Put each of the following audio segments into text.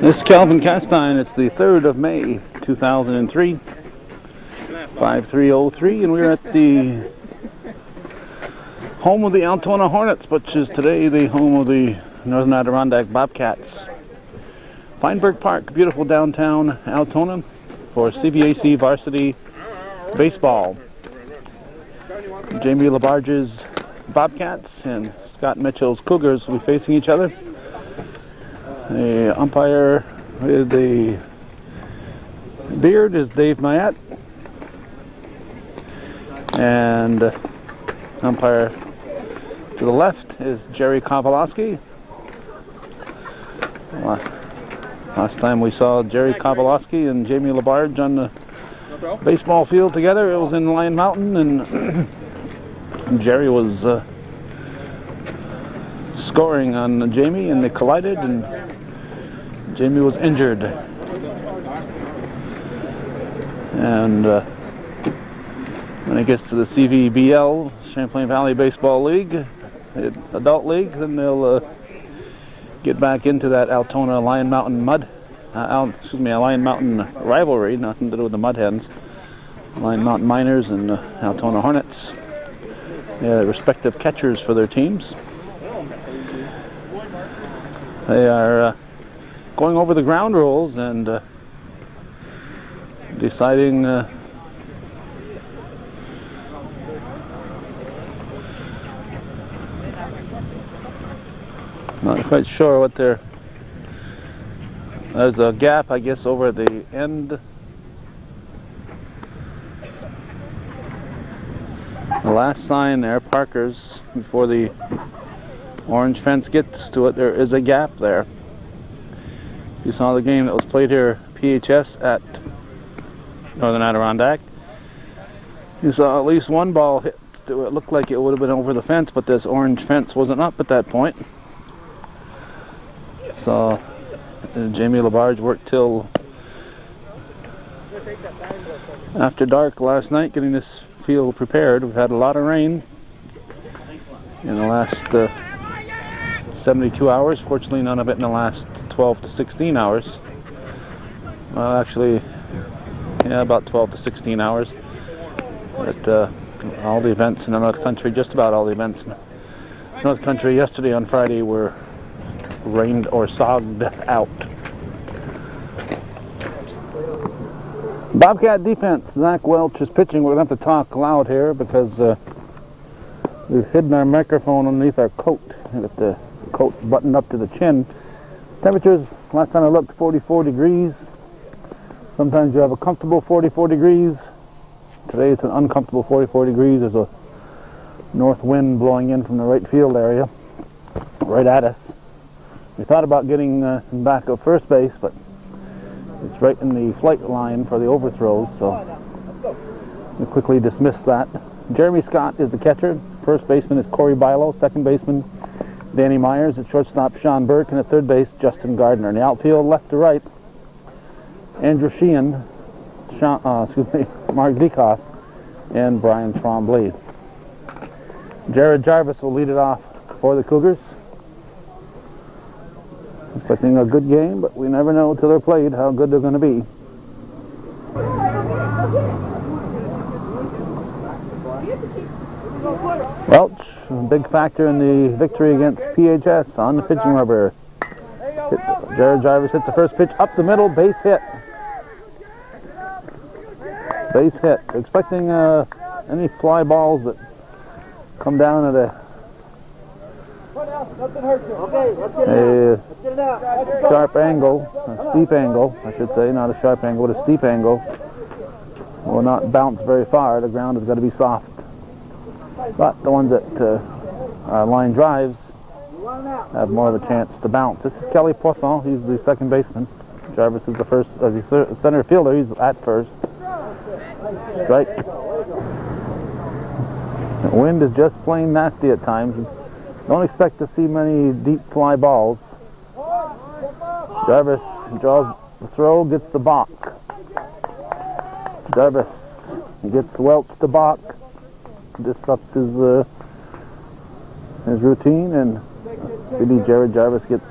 This is Calvin Castine. It's the 3rd of May, 2003, 5303, and we're at the home of the Altona Hornets, which is today the home of the Northern Adirondack Bobcats. Fienberg Park, beautiful downtown Altona, for CVAC varsity baseball. Jamie Labarge's Bobcats and Scott Mitchell's Cougars will be facing each other. The umpire with the beard is Dave Mayette, and umpire to the left is Jerry Kowalski. Last time we saw Jerry Kowalski and Jamie Labarge on the baseball field together, it was in Lion Mountain, and Jerry was scoring on Jamie, and they collided, and Jamie was injured. And when it gets to the CVBL, Champlain Valley Baseball League, adult league, then they'll get back into that Altona Lion Mountain Lion Mountain rivalry, nothing to do with the Mud Hens. Lion Mountain Miners and Altona Hornets. They are respective catchers for their teams. They are going over the ground rules and deciding not quite sure what they're. There's a gap, I guess, over the end. The last sign there, Parker's, before the orange fence gets to it, there is a gap there. You saw the game that was played here, PHS at Northern Adirondack. You saw at least one ball hit. It looked like it would have been over the fence, but this orange fence wasn't up at that point. So Jamie Labarge worked till after dark last night getting this field prepared. We've had a lot of rain in the last 72 hours. Fortunately, none of it in the last 12 to 16 hours. Well, actually, yeah, about 12 to 16 hours. But all the events in the North Country, just about all the events in the North Country yesterday on Friday were rained or sogged out. Bobcat defense. Zach Welch is pitching. We're going to have to talk loud here because we've hidden our microphone underneath our coat. With the coat buttoned up to the chin. Temperatures, last time I looked, 44 degrees. Sometimes you have a comfortable 44 degrees. Today it's an uncomfortable 44 degrees. There's a north wind blowing in from the right field area, right at us. We thought about getting back at first base, but it's right in the flight line for the overthrows, so we quickly dismissed that. Jeremy Scott is the catcher. First baseman is Corey Bilo. Second baseman, Danny Myers. At shortstop, Sean Burke. And at third base, Justin Gardner. In the outfield, left to right, Andrew Sheehan, Mark Decos, and Brian Trombley. Jared Jarvis will lead it off for the Cougars. Expecting a good game, but we never know until they're played how good they're going to be. Welch, a big factor in the victory against PHS on the pitching rubber. Jared Jarvis hits the first pitch up the middle, base hit. Base hit. Expecting any fly balls that come down at a sharp angle, a steep angle, I should say, not a sharp angle, but a steep angle. Will not bounce very far. The ground has got to be soft. But the ones that are line drives have more of a chance to bounce. This is Kelly Poisson. He's the second baseman. Jarvis is the first, as the center fielder. He's at first. Strike. The wind is just plain nasty at times. Don't expect to see many deep fly balls. Jarvis draws the throw, gets the balk. Jarvis gets Welch to balk. disrupts his routine, and Speedy Jared Jarvis gets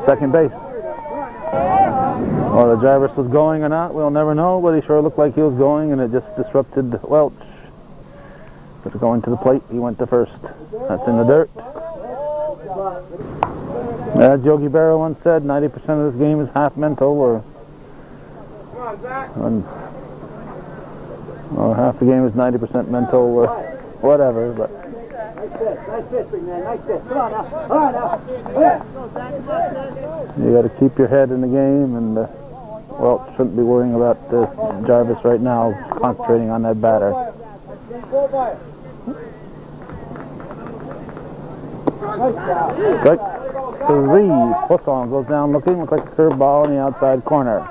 second base. Whether Jarvis was going or not, we'll never know, but he sure looked like he was going, and it just disrupted Welch. But going to the plate, he went to first. That's in the dirt. Yogi Berra once said 90% of this game is half mental, or half the game is 90% mental, or whatever. But you got to keep your head in the game, and well, shouldn't be worrying about Jarvis right now, concentrating on that batter. Strike 3. Poisson goes down looking, looks like a curveball in the outside corner.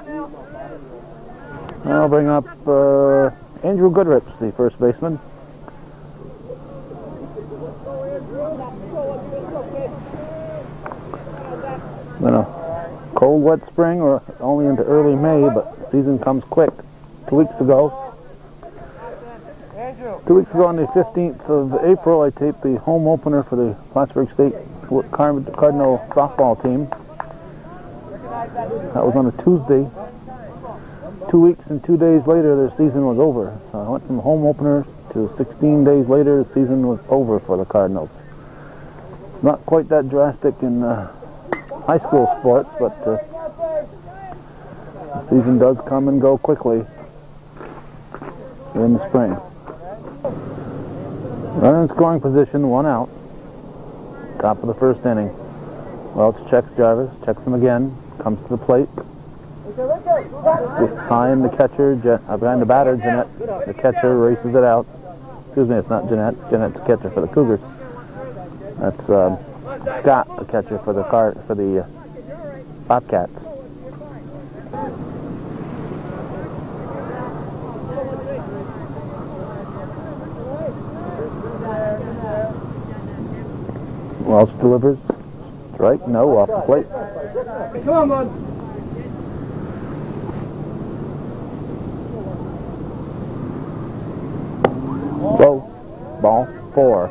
I'll bring up Andrew Goodrich, the first baseman. Been a cold, wet spring, or only into early May, but the season comes quick. 2 weeks ago on the 15th of April, I taped the home opener for the Plattsburgh State Cardinal softball team. That was on a Tuesday. 2 weeks and 2 days later, their season was over. So I went from home opener to 16 days later, the season was over for the Cardinals. Not quite that drastic in high school sports, but the season does come and go quickly in the spring. Runner in scoring position, 1 out. Top of the first inning. Welch checks Jarvis, checks him again, comes to the plate. Behind the catcher, behind the batter, Jeanette, the catcher races it out. Excuse me, it's not Jeanette. Jeanette's the catcher for the Cougars. That's Scott, the catcher for the Bobcats. Welch delivers. Strike, no, off the plate. Come on, bud. Low. Ball 4.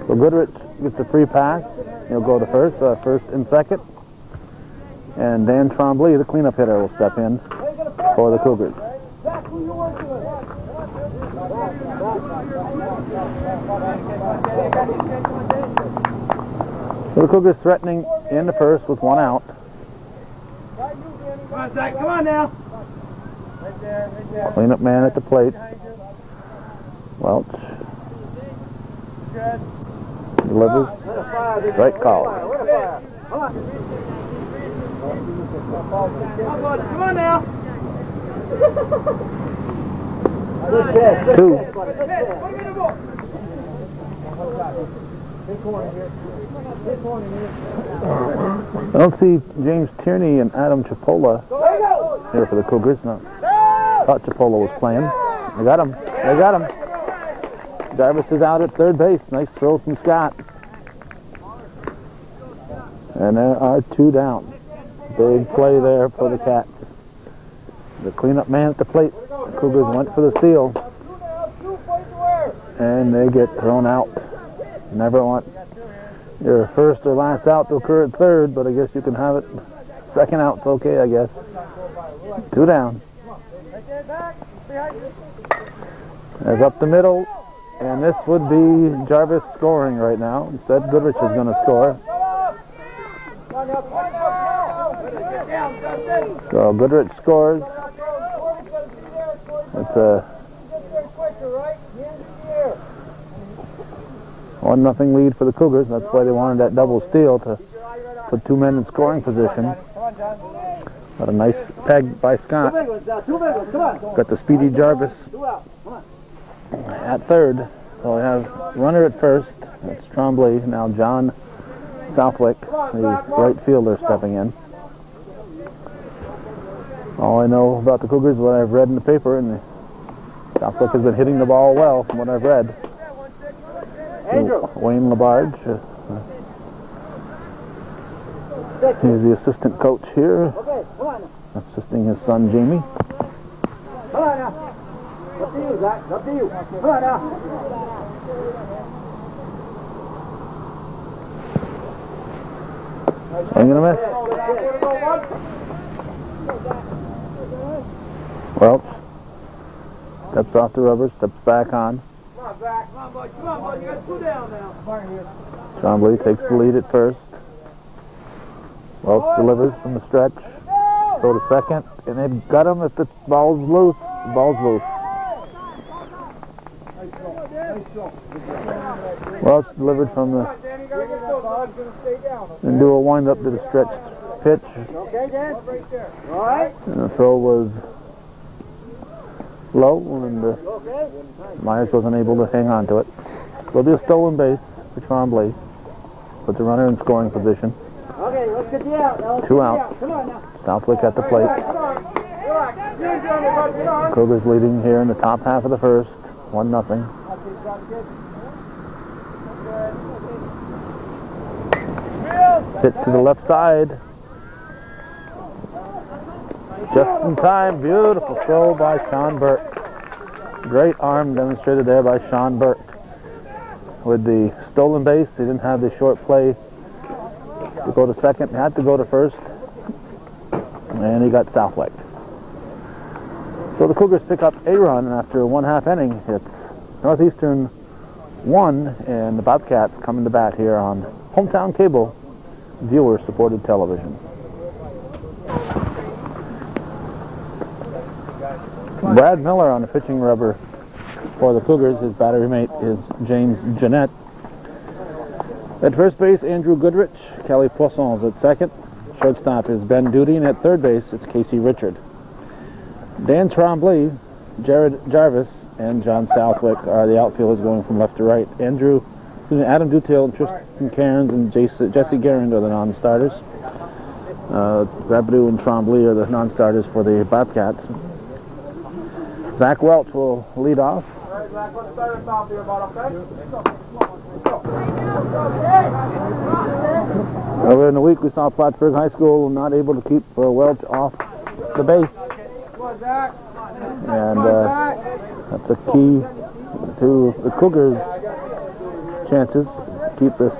So Goodrich gets a free pass. He'll go to first and second. And Dan Trombley, the cleanup hitter, will step in for the Cougars. So the Cougars threatening in the first with 1 out. Come on, Zach, come on now. Right there. Cleanup man at the plate. Welch delivers. Strike call. Come on now. 2. I don't see James Tierney and Adam Chipola here for the Cougars. No. Thought Chipola was playing. They got him. They got him. Jarvis is out at third base. Nice throw from Scott. And there are 2 down. Big play there for the Cats. The cleanup man at the plate. The Cougars went for the steal. And they get thrown out. Never want your first or last out to occur at third, but I guess you can have it. Second out's okay, I guess. 2 down. As up the middle, and this would be Jarvis scoring right now. Instead, Goodrich is going to score. So Goodrich scores. It's a 1-0 lead for the Cougars. That's why they wanted that double steal, to put 2 men in scoring position. But a nice peg by Scott. Got the speedy Jarvis at third. So we have runner at first. That's Trombley. Now John Southwick, the right fielder, stepping in. All I know about the Cougars is what I've read in the paper, and Southwick has been hitting the ball well from what I've read. Wayne Labarge, he's the assistant coach here, assisting his son Jamie. Up to you, Zach. Up to you. Come on now. Ain't gonna miss. Welch steps off the rubber, steps back on. Come on, Zach. Come on, bud. Come on, bud. You got 2 down now. Trombley takes the lead at first. Welch delivers from the stretch. Throw to second, and they've got him if the ball's loose. The ball's loose. Welch delivered from the and do a wind up to the stretched pitch. Okay, Dan? All right. And the throw was low, and Myers wasn't able to hang on to it. There'll be a stolen base for Trombley. Put the runner in scoring position. Okay, let's get you out. Now, 2 out. Come on now. Southwick at the plate. Cougars leading here in the top half of the first. 1-0. Hit to the left side. Just in time. Beautiful throw by Sean Burke. Great arm demonstrated there by Sean Burke. With the stolen base, he didn't have the short play to go to second. He had to go to first. And he got Southwick. So the Cougars pick up a run after 1/2 inning. It's Northeastern 1, and the Bobcats coming to bat here on Hometown Cable, viewer-supported television. Brad Miller on the pitching rubber for the Cougars. His battery mate is James Jeanette. At first base, Andrew Goodrich. Kelly Poisson's at second. Shortstop is Ben Duty, and at third base, it's Casey Richard. Dan Trombley, Jared Jarvis, and John Southwick are the outfielders going from left to right. Adam Dutail, Tristan Cairns, and Jesse Garand are the non-starters. Rabidou and Trombley are the non-starters for the Bobcats. Zach Welch will lead off. All right, Zach, let's start us off here, bud, okay? Earlier in the week, we saw Plattsburgh High School not able to keep Welch off the base. And that's a key to the Cougars' chances to keep this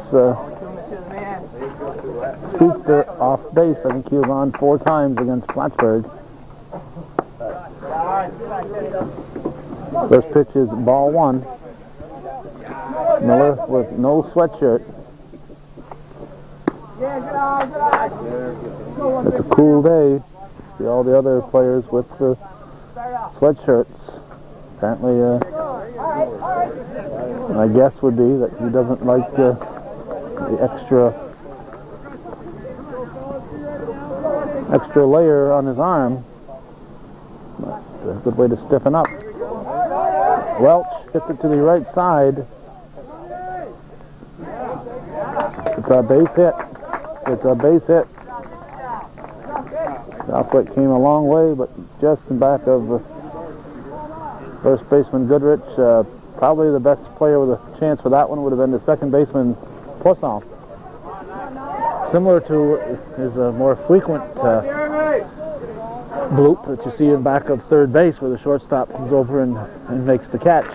speedster off base. I think he was on 4 times against Plattsburgh. First pitch is ball 1. Miller with no sweatshirt. It's a cool day. See all the other players with the sweatshirts. Apparently, my guess would be that he doesn't like the extra layer on his arm. It's a good way to stiffen up. Welch hits it to the right side. It's a base hit. It's a base hit. Southwick came a long way, but just in back of first baseman Goodrich. Probably the best player with a chance for that one would have been the second baseman Poisson. Similar to his more frequent bloop that you see in back of third base, where the shortstop comes over and makes the catch.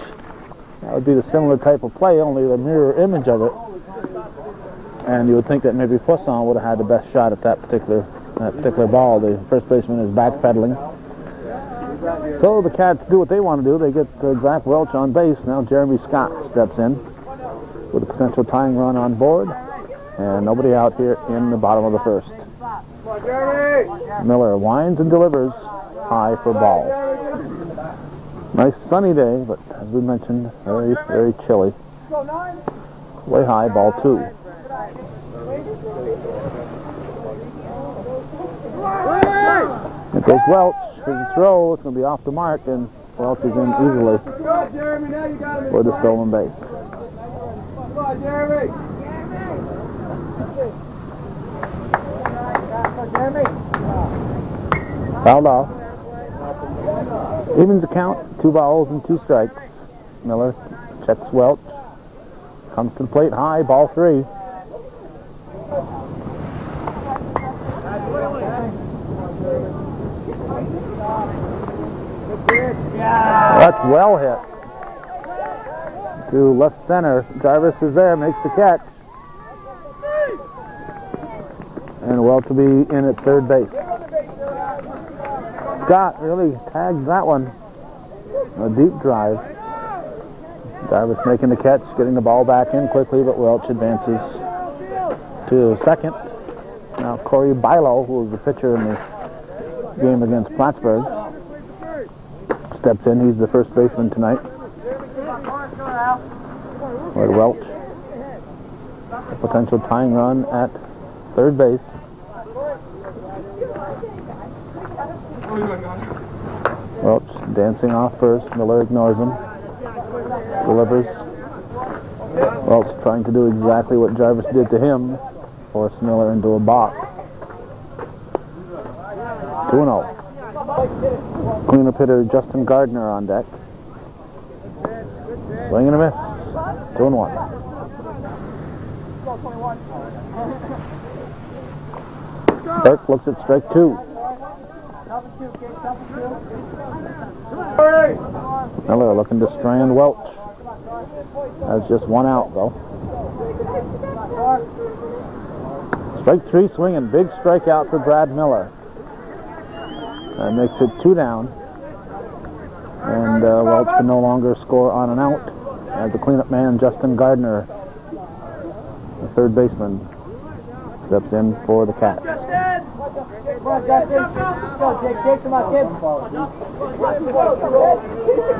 That would be the similar type of play, only the mirror image of it. And you would think that maybe Poisson would have had the best shot at that particular ball. The first baseman is backpedaling. So the Cats do what they want to do. They get Zach Welch on base. Now Jeremy Scott steps in with a potential tying run on board. And nobody out here in the bottom of the first. Miller winds and delivers high for ball. Nice sunny day, but as we mentioned, very, very chilly. Way high, ball 2. It goes Welch. His throw. It's going to be off the mark, and Welch is in easily for the stolen base. Fouled off. Evens the count. 2 balls and 2 strikes. Miller checks Welch. Comes to the plate high. Ball 3. That's well hit. To left center. Jarvis is there, makes the catch. And Welch will be in at third base. Scott really tagged that one. A deep drive. Jarvis making the catch, getting the ball back in quickly, but Welch advances to second. Now Corey Bilo, who was the pitcher in the game against Plattsburgh, steps in. He's the first baseman tonight. With Welch, a potential tying run at third base. Welch dancing off first. Miller ignores him. Delivers. Welch trying to do exactly what Jarvis did to him. Force Miller into a balk. 2-0. Cleanup hitter Justin Gardner on deck. Swing and a miss. 2-1. Burke looks at strike two. Miller looking to strand Welch. That's just one out though. Strike three swinging. Big strikeout for Brad Miller. That makes it 2 down. And Welch can no longer score on an out as the cleanup man Justin Gardner, the third baseman, steps in for the Cats.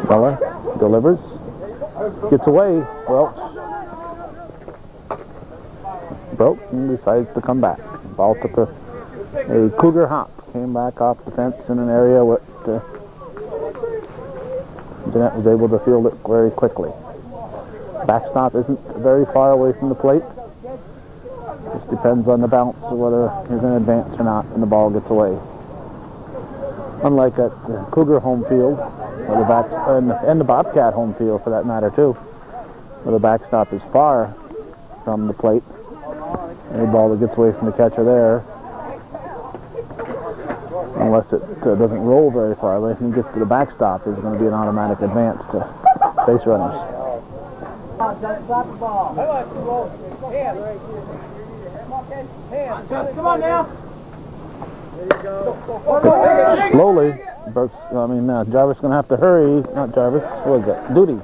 Miller delivers, gets away. Welch broke and decides to come back. Ball took a Cougar hop. Came back off the fence in an area where Jeanette was able to field it very quickly. Backstop isn't very far away from the plate. Just depends on the bounce of whether you're going to advance or not and the ball gets away. Unlike at the Cougar home field, or and the Bobcat home field for that matter too, where the backstop is far from the plate. Any ball that gets away from the catcher there, unless it doesn't roll very far, but if it gets to the backstop, is going to be an automatic advance to base runners. Come on now. Slowly, Jarvis going to have to hurry. Not Jarvis, what is that? Duty.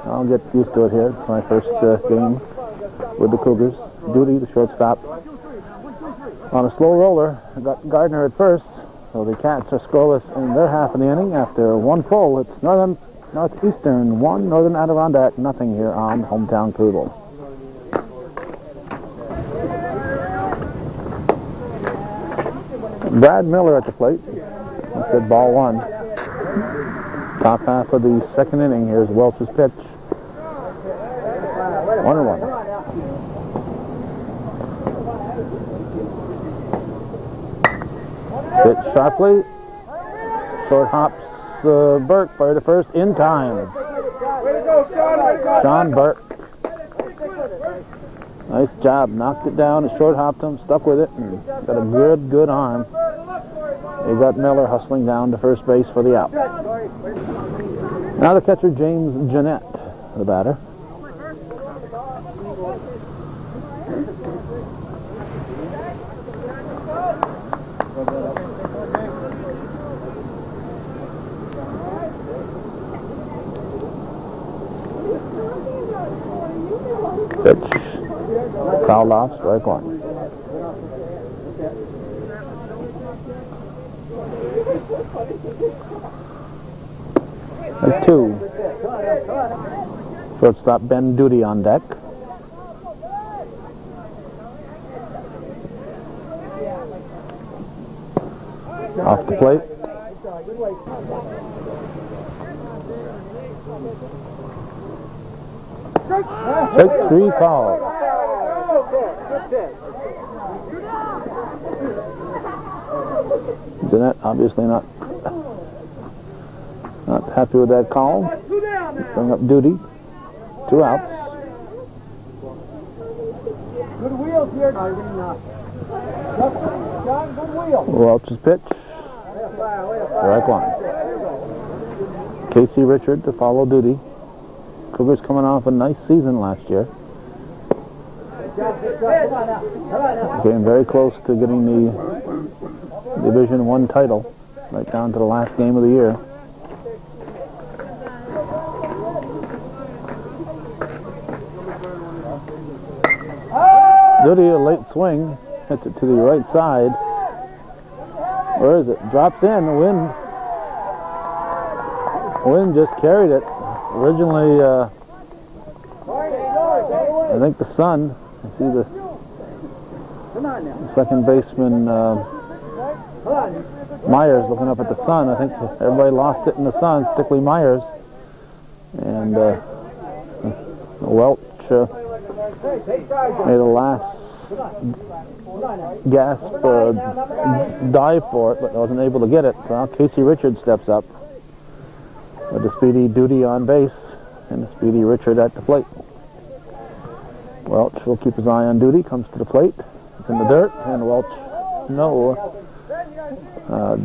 I'll get used to it here. It's my first game with the Cougars. Duty, the shortstop. On a slow roller, got Gardner at first, so the Cats are scoreless in their half of the inning. After one full, it's Northeastern 1, Northern Adirondack nothing here on Hometown Cable. Brad Miller at the plate. That's good, ball one. Top half of the second inning. Here's Welch's pitch. 1-1. Pitch sharply. Short hops Burke, fire to first in time. Sean Burke. Nice job. Knocked it down, short hopped him, stuck with it, and got a good arm. He got Miller hustling down to first base for the out. Now the catcher, James Jeanette, the batter. Pitch. Fouled off, strike one. Strike two. Shortstop Ben Duty on deck. Off the plate. Strike three called. Jeanette obviously not happy with that call. Bring up Duty. 2 outs. Good wheels here. John, good wheels. Welch's pitch. Strike one. Casey Richard to follow duty. Cougars coming off a nice season last year. Getting very close to getting the Division I title, right down to the last game of the year. Duty, a late swing, hits it to the right side. Where is it? Drops in, the wind. Wind just carried it. Originally, I think the sun, you see the second baseman Myers looking up at the sun. I think everybody lost it in the sun, particularly Myers. And Welch made a last gasp dive for it, but wasn't able to get it. So now Casey Richard steps up with the speedy Duty on base and the speedy Richard at the plate. Welch will keep his eye on Duty, comes to the plate. It's in the dirt, and Welch, no.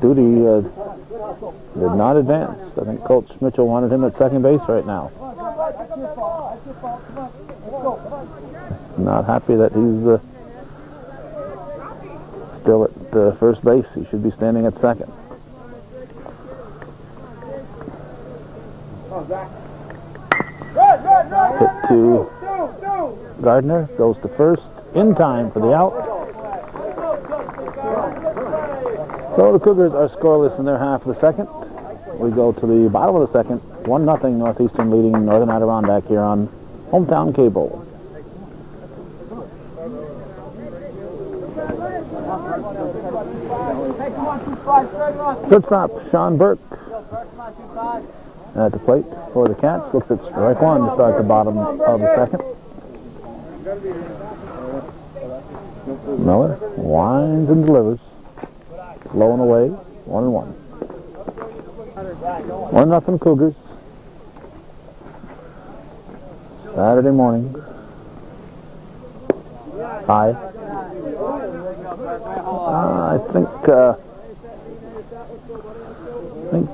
Duty did not advance. I think Coach Mitchell wanted him at second base right now. Not happy that he's still at first base. He should be standing at second. Hit to Gardner, goes to first, in time for the out. So the Cougars are scoreless in their half of the second. We go to the bottom of the second, 1-0 Northeastern leading Northern Adirondack here on Hometown Cable. Shortstop Sean Burke at the plate for the Cats. Looks at strike one to start the bottom of the second. Miller winds and delivers. Low and away, 1-1. 1-0 Cougars. Saturday morning. High. I think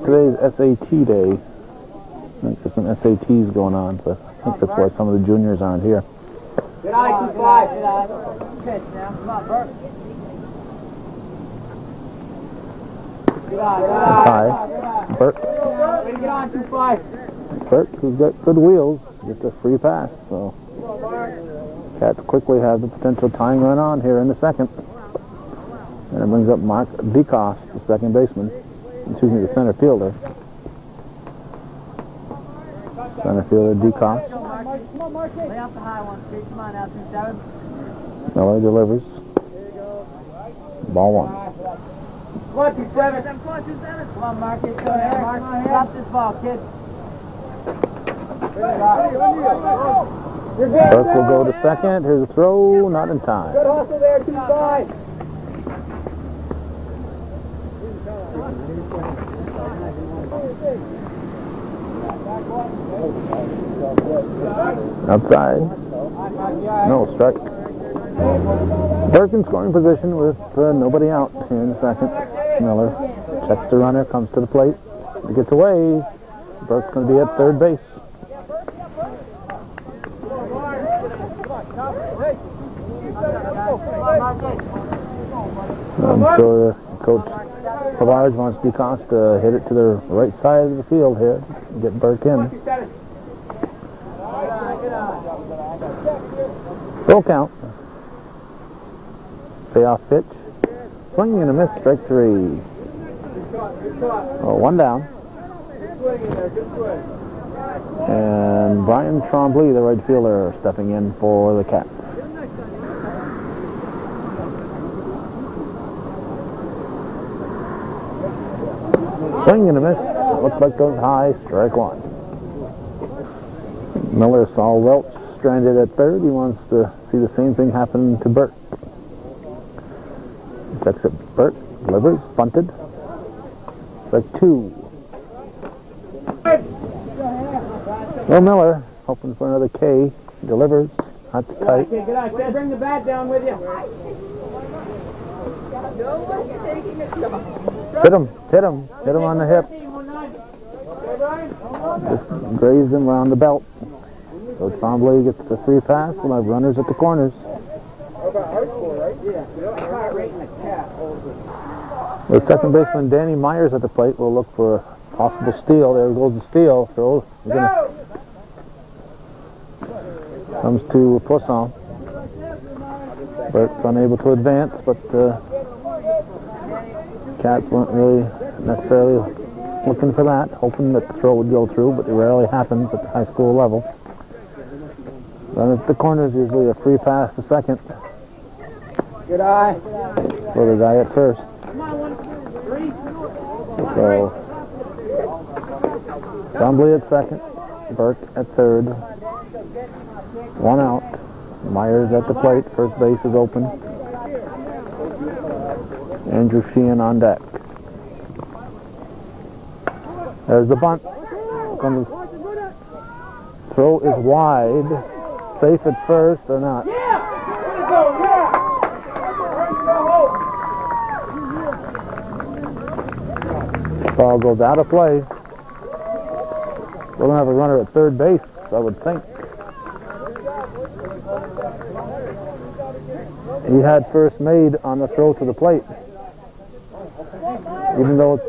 today's SAT day. I think there's some SATs going on, so I think that's why some of the juniors aren't here. Good eye, 2-5. Good eye. Pitch now. Come on, Bert. Good eye. High. Bert. Get on, 2-5. Bert, who's got good wheels, gets a free pass. So Cats quickly have the potential tying run on here in the second. And it brings up Mark DeCoste, the second baseman. Excuse me, the center fielder. Center fielder DeCoste. Lay off the high one, Steve. Come on now, 2-7. Miller delivers. Ball one. Come on, 2-7. Come on, 2-7. Come on, Mark. Go ahead, Mark. Stop this ball, kid. Burke will go to second. Here's a throw, not in time. Good hustle there, 2-5. Outside. No, strike. Burke in scoring position with nobody out here in the second. Miller checks the runner, comes to the plate. He gets away. Burke's going to be at third base. I'm sure Coach Pavard wants DeCoste to hit it to the right side of the field here and get Burke in. Full count. Payoff pitch. Swing and a miss, strike three. Oh, one down. And Brian Trombley, the right fielder, stepping in for the Cats. Swing and a miss. Looks like goes high, strike one. Miller saw Welch stranded at third. He wants to see the same thing happen to Burt. Checks it. Burt delivers, bunted. Strike two. Will Miller, hoping for another K, delivers. That's tight. Good eye, kid. Bring the bat down with you. Hit him on the hip. Just grazed him around the belt. So Trombley gets the free pass. We'll have runners at the corners. The second baseman Danny Myers at the plate will look for a possible steal. There goes the steal. Throw. Comes to Poisson. Burke's unable to advance, but Cats weren't really necessarily looking for that, hoping that the throw would go through, but it rarely happens at the high school level. Then at the corners, usually a free pass to second. Good eye. For the guy at first. So, Trombley at second, Burke at third. One out. Myers at the plate. First base is open. Andrew Sheehan on deck. There's the bunt. Throw is wide. Safe at first or not? Ball goes out of play. We're going to have a runner at third base, I would think. He had first made on the throw to the plate. Even though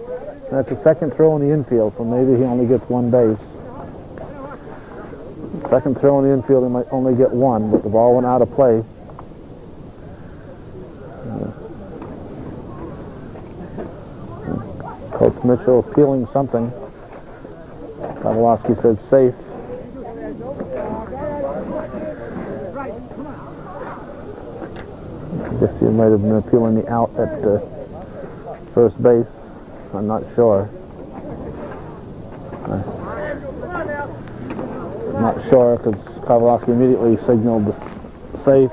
that's a second throw in the infield, so maybe he only gets one base. Second throw in the infield, he might only get one, but the ball went out of play. Coach Mitchell appealing something. Pavlovsky said safe. I guess he might have been appealing the out at first base. I'm not sure. I'm not sure because Pavlovsky immediately signaled safe.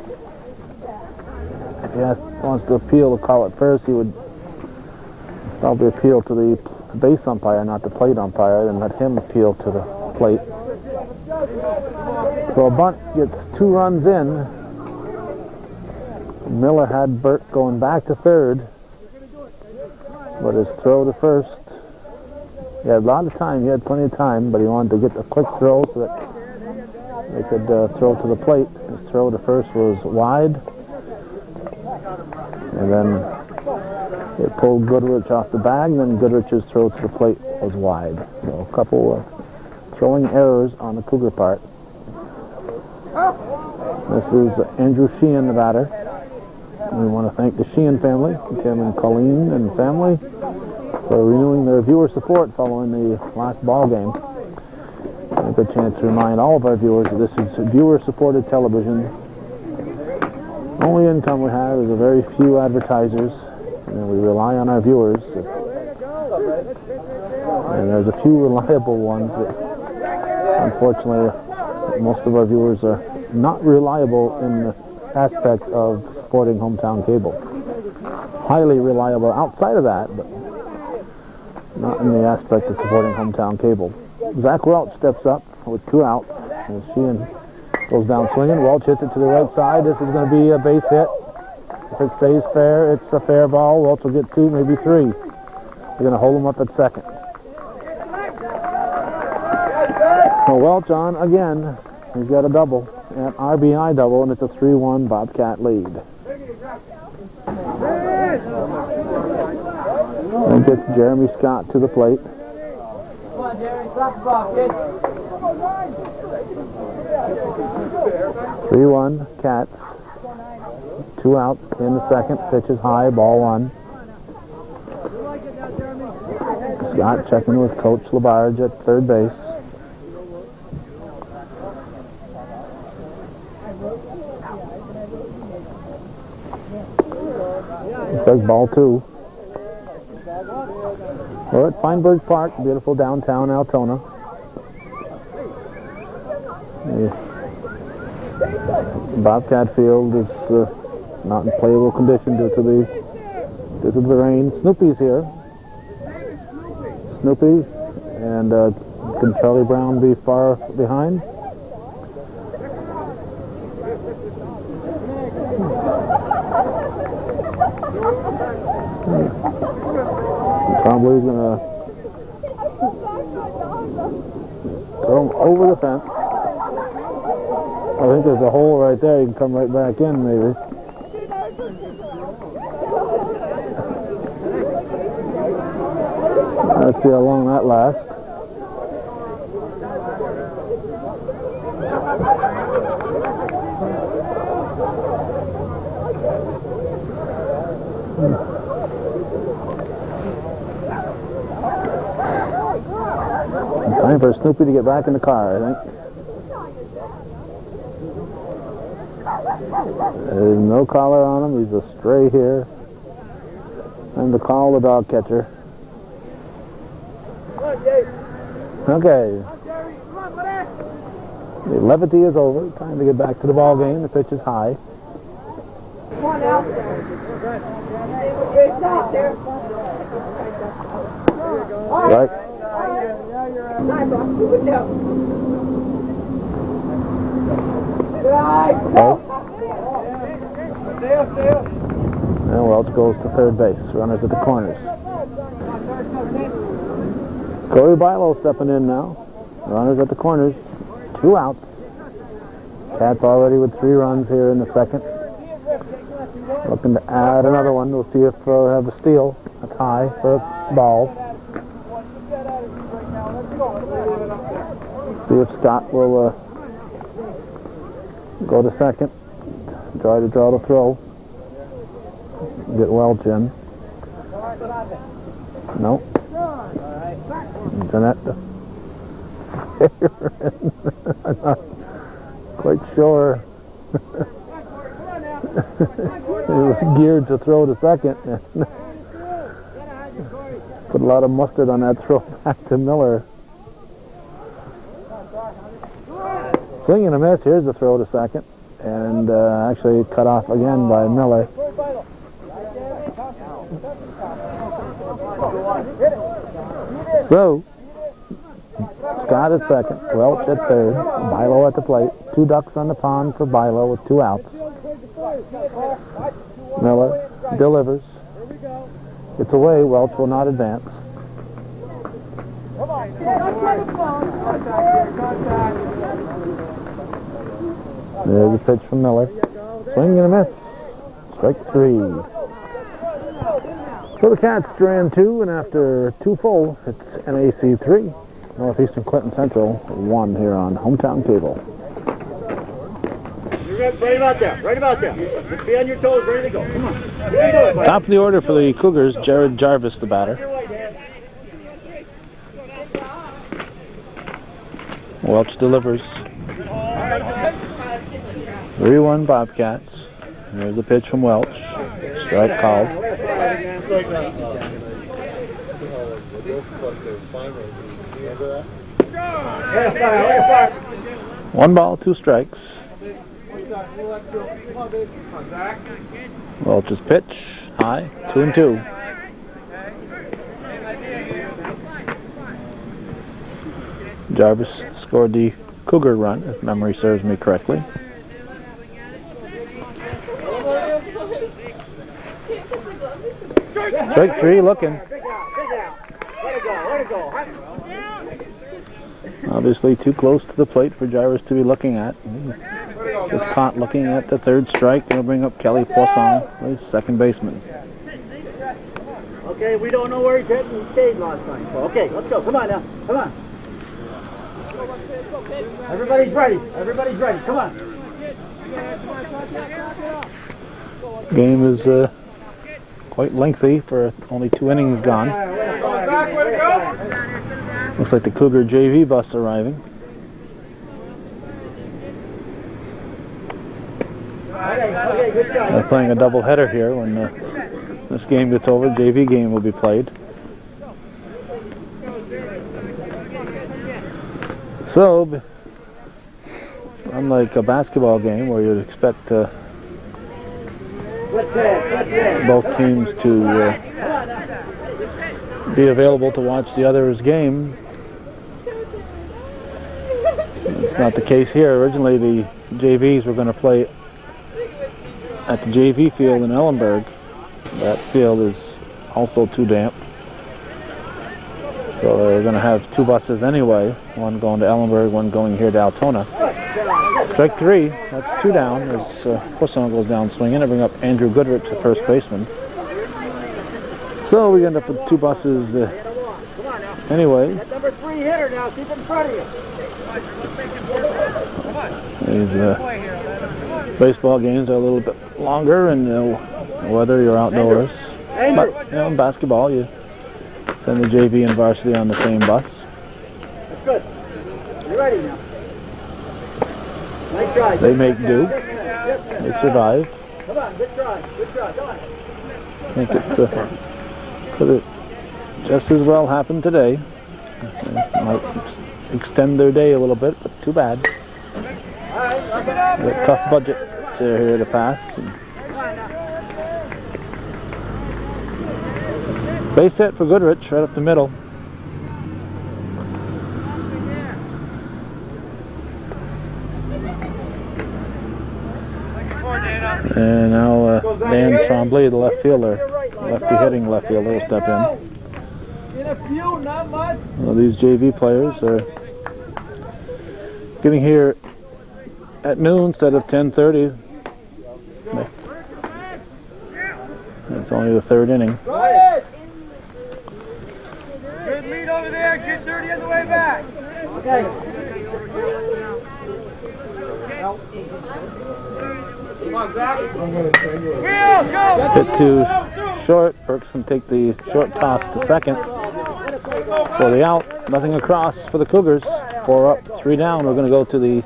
If he wants to appeal to call it first, he would probably appeal to the base umpire, not the plate umpire, and let him appeal to the plate. So a bunt gets 2 runs in. Miller had Burke going back to third, but his throw to first, he had a lot of time, he had plenty of time, but he wanted to get a quick throw so that they could throw to the plate. His throw to first was wide, and then it pulled Goodrich off the bag, and then Goodrich's throw to the plate was wide. So a couple of throwing errors on the Cougar part. This is Andrew Sheehan, the batter. We want to thank the Sheehan family, Tim and Colleen and family, for renewing their viewer support following the last ball game. A good chance to remind all of our viewers that this is viewer-supported television. Only income we have is a very few advertisers, and we rely on our viewers. And there's a few reliable ones that, unfortunately, most of our viewers are not reliable in the aspect of supporting hometown cable. Highly reliable outside of that, but not in the aspect of supporting hometown cable. Zach Welch steps up with 2 outs, and Sheehan goes down swinging. Welch hits it to the right side. This is going to be a base hit. If it stays fair, it's a fair ball. Welch will get 2, maybe 3. They're going to hold him up at second. So Welch on again. He's got a double, an RBI double, and it's a 3-1 Bobcat lead. And gets Jeremy Scott to the plate. Come on, Jeremy, stop the ball, kid. 3-1 Cats. 2 outs in the second. Pitch is high, ball 1. Scott checking with Coach Labarge at third base. It says ball 2. We're at Fienberg Park, beautiful downtown Altona. The Bobcat field is not in playable condition due to the rain. Snoopy's here. Snoopy, and can Charlie Brown be far behind? Probably going to Throw him over the fence. I think there's a hole right there. You can come right back in, maybe. Let's see how long that lasts. Time for Snoopy to get back in the car, I think. There's no collar on him. He's a stray here. Time to call the dog catcher. Okay. The levity is over. Time to get back to the ball game. The pitch is high. Come on now. Right. And Welch goes to third base. Runners at the corners. Corey Bilo stepping in now. Runners at the corners. 2 outs. Cats already with 3 runs here in the second. Looking to add another one. We'll see if we have a steal. A tie for a ball. See if Scott will go to second. Try to draw the throw. Get Welch in. Nope. Jeanette. I'm not quite sure. It was geared to throw to second. Put a lot of mustard on that throw back to Miller. Swing and a miss. Here's the throw to second. And actually cut off again by Miller. So, Scott at second, Welch at third, Bilo at the plate. 2 ducks on the pond for Bilo with 2 outs. Miller delivers. It's away. Welch will not advance. There's a pitch from Miller. Swing and a miss. Strike 3. So the Cats strand 2, and after 2 full, it's NAC 3. Northeastern Clinton Central 1 here on Hometown Cable. Right about there. Right about there. Just be on your toes, ready to go. Come on. Top of the order for the Cougars, Jared Jarvis, the batter. Welch delivers. 3-1 Bobcats. There's a pitch from Welch. Strike called. 1 ball, 2 strikes. Welch's pitch, high, 2-2. Jarvis scored the Cougar run, if memory serves me correctly. Strike 3, looking. Obviously too close to the plate for Jarvis to be looking at. Gets caught looking at the 3rd strike. They'll bring up Kelly Poisson, the second baseman. Okay, we don't know where he's hit. He stayed last time. So, okay, let's go. Come on now. Come on. Everybody's ready. Everybody's ready. Come on. Game is quite lengthy for only 2 innings gone. Looks like the Cougar JV bus arriving. They're playing a doubleheader here. When this game gets over, JV game will be played. So, unlike a basketball game where you'd expect both teams to be available to watch the other's game, it's not the case here. Originally, the JVs were going to play at the JV field in Ellenberg. That field is also too damp. So they're going to have two buses anyway, one going to Ellenberg, one going here to Altona. Strike three, that's two down as Poisson goes down swinging. I bring up Andrew Goodrich, the first baseman. So we end up with two buses anyway. That number 3 hitter now, keep in front of you. These baseball games are a little bit longer, and whether you're outdoors. But in basketball, you send the JV and varsity on the same bus. That's good. You're ready now. Nice try. They make do. They survive. Come on, good try. Good try. Come on. I think it's could have just as well happened today. Might extend their day a little bit, but too bad. All right, lock it up. A tough budget here to pass. Base hit for Goodrich, right up the middle. And now Dan Tremblay, the left fielder, lefty hitting left fielder, will step in. In a few, not much. Well, these JV players are getting here at noon instead of 10:30. It's only the third inning. Good lead over there. Get 30 on the way back. Okay. Come on, Zach. Hit to short. Burks can take the short toss to second for the out. Nothing across for the Cougars. 4 up, 3 down. We're going to go to the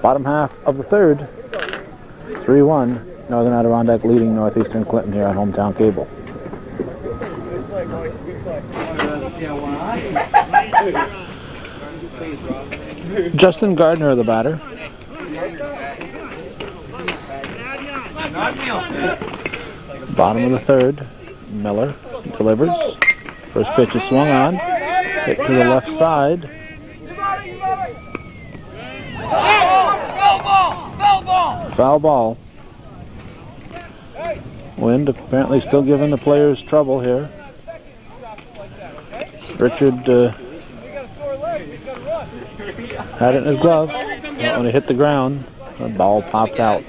bottom half of the third. 3-1. Northern Adirondack leading Northeastern Clinton here on Hometown Cable. Justin Gardner, the batter. Bottom of the third. Miller delivers. First pitch is swung on. Hit to the left side. Foul ball. Wind apparently still giving the players trouble here. Richard had it in his glove. When it hit the ground, the ball popped out.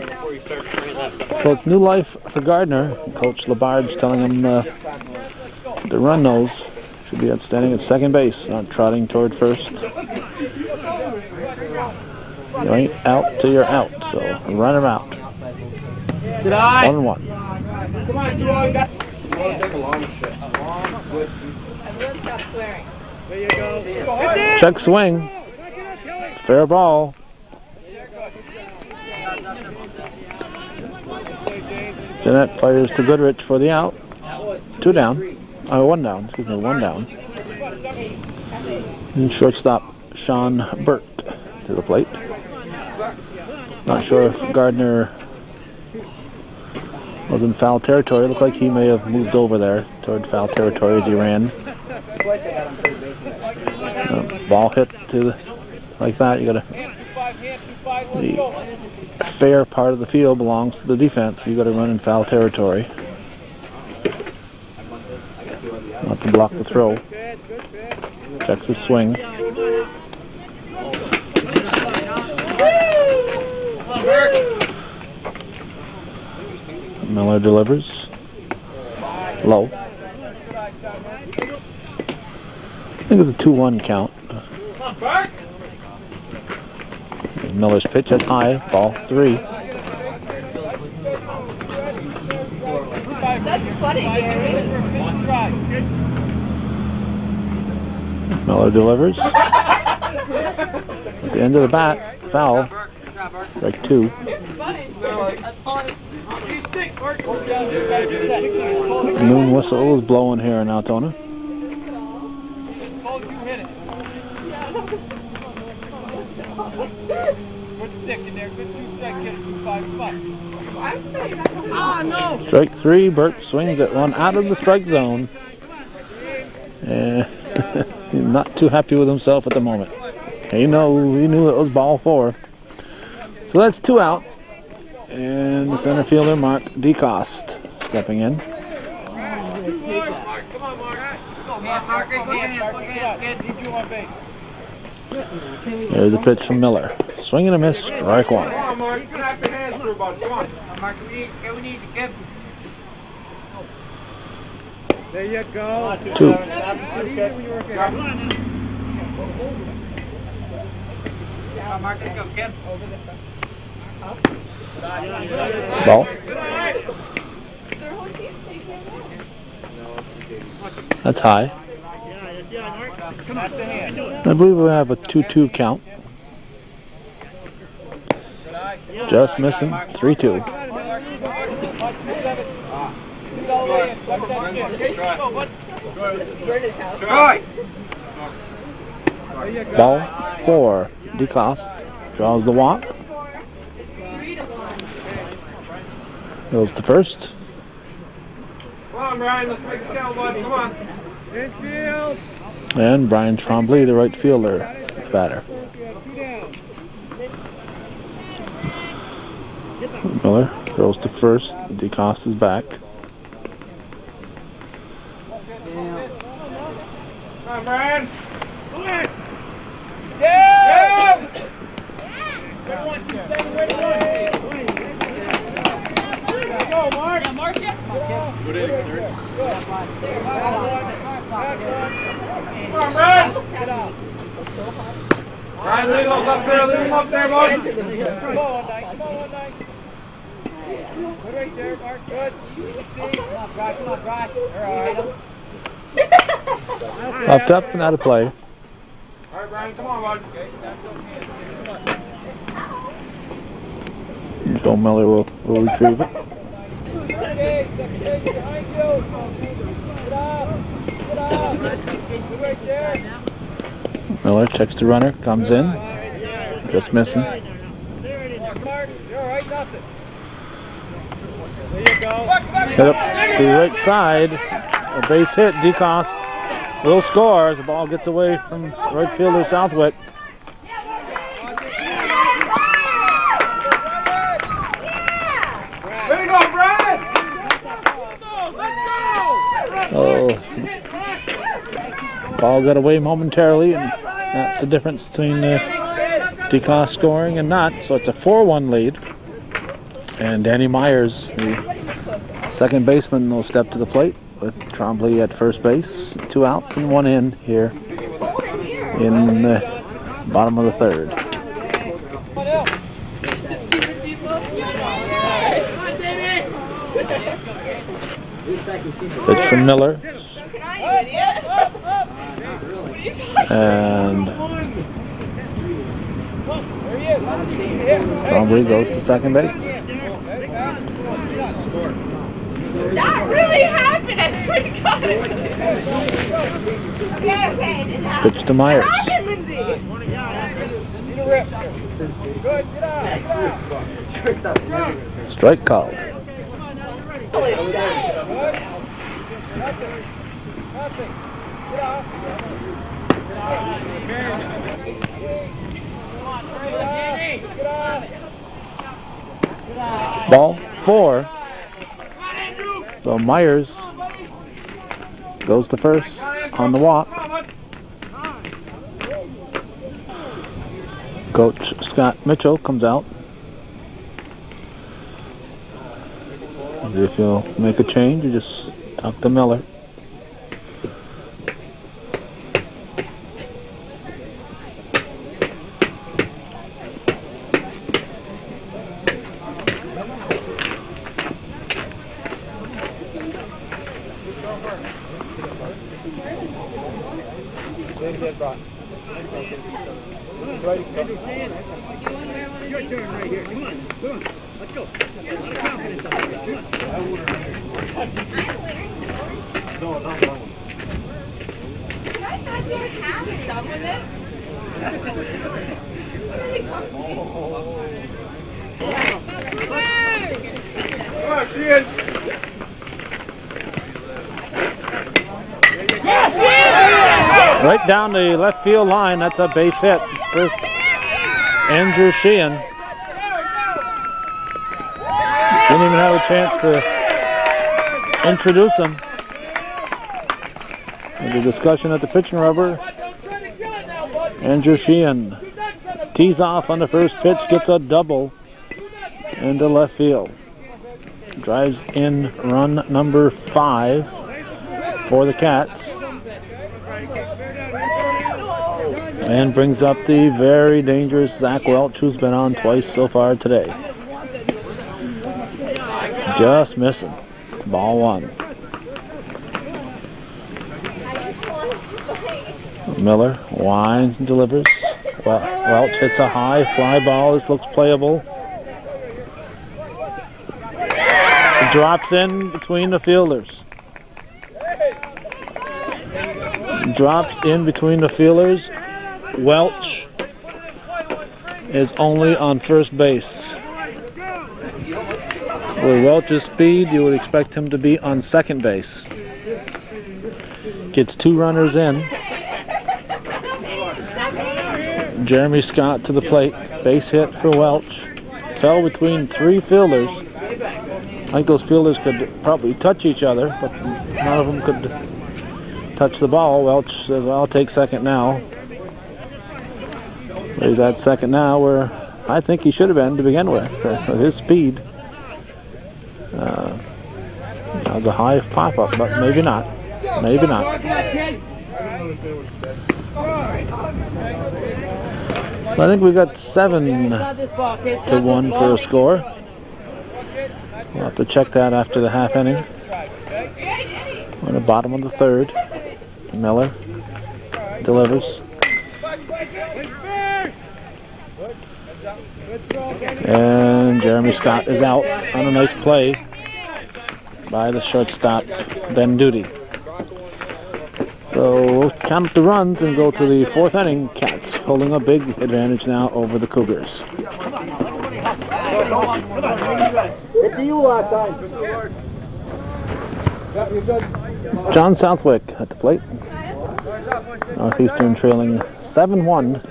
So it's new life for Gardner. Coach Labarge telling him to run those. Should be outstanding at second base, not trotting toward first. You ain't out till you're out, so run him out. 1-1. Come on, you all got. There you go. Check swing. Fair ball. Jeanette fires to Goodrich for the out. 2 down. Oh, 1 down. Excuse me, 1 down. And shortstop Sean Burt to the plate. Not sure if Gardner was in foul territory. Looked like he may have moved over there toward foul territory as he ran. Ball hit to like that. You gotta. The fair part of the field belongs to the defense. You got to run in foul territory. Not to block the throw. Checks the swing. Miller delivers. Low. I think it's a 2-1 count. Miller's pitch is high. Ball 3. That's funny, Gary. Miller delivers. At the end of the bat, foul. Strike 2. Noon whistle is blowing here in Altona. Strike 3. Burt swings at one out of the strike zone. He's not too happy with himself at the moment. He knew it was ball 4. So that's 2 out. And the center fielder, Mark DeCoste, stepping in. There's a pitch from Miller. Swing and a miss, strike one. Come on, Mark. You can have your hands for about. Come on. Mark, we need to get. There you go. 2. Mark, let's go, Ken. Ball. That's high. I believe we have a 2-2 count. Just missing. 3-2. Ball 4. DeCoste draws the walk. Goes to first. Come on, Brian. Let's make a count, buddy. Come on. Infield. And Brian Trombley, the right fielder, batter. Miller throws to first. DeCoste is back. Come on, Brian. Yeah! Go, Mark. Yeah, Mark, yeah. Good inning, third. Come on, Brian. Brian, leave him up there. Leave him up there, bud. Come on, Dyke. Come on, Dyke. Good right there, Mark. Good. Come on, Brian. Come on, Brian. All right. Popped up and out of play. All right, Brian. Come on, bud. So Miller will retrieve it. Miller checks the runner, comes in. Just missing. There You're all right, nothing. There you go. Hit up the right side. A base hit. DeCoste will score as the ball gets away from right fielder Southwick. There you go, Brian. Oh, ball got away momentarily, and that's the difference between DeCoste scoring and not. So it's a 4-1 lead. And Danny Myers, the second baseman, will step to the plate with Trombley at first base. 2 outs and 1 in here in the bottom of the third. Pitch from Miller. And Trombley goes to second base. That really happened, I swear to God. Okay, it didn't happen. Pitch to Myers. It happened, Lindsay. Strike called. Ball 4. So Myers goes to first on the walk. Coach Scott Mitchell comes out. If you'll make a change, you just talk to Miller. Your turn right here. Come on. Let's go. Confidence up here. Come on. No, not that one. I thought you were having done with it. Come on, she is. Right down the left field line. That's a base hit for Andrew Sheehan. Didn't even have a chance to introduce him. The discussion at the pitching rubber. Andrew Sheehan tees off on the first pitch, gets a double into left field. Drives in run number 5 for the Cats. And brings up the very dangerous Zach Welch, who's been on twice so far today. Just missing. Ball 1. Miller winds and delivers. Welch hits a high fly ball. This looks playable. It drops in between the fielders. Drops in between the fielders. Welch is only on first base. With Welch's speed, you would expect him to be on second base. Gets 2 runners in. Jeremy Scott to the plate. Base hit for Welch. Fell between 3 fielders. I think those fielders could probably touch each other, but none of them could touch the ball. Welch says, well, I'll take second now. He's at second now where I think he should have been to begin with his speed. That was a high pop-up, but maybe not. Maybe not. So I think we got 7-1 for a score. We'll have to check that after the half inning. On the bottom of the 3rd. Miller delivers. And Jeremy Scott is out on a nice play by the shortstop, Ben Duty. So we'll count up the runs and go to the 4th inning. Cats holding a big advantage now over the Cougars. John Southwick at the plate. Northeastern trailing 7-1.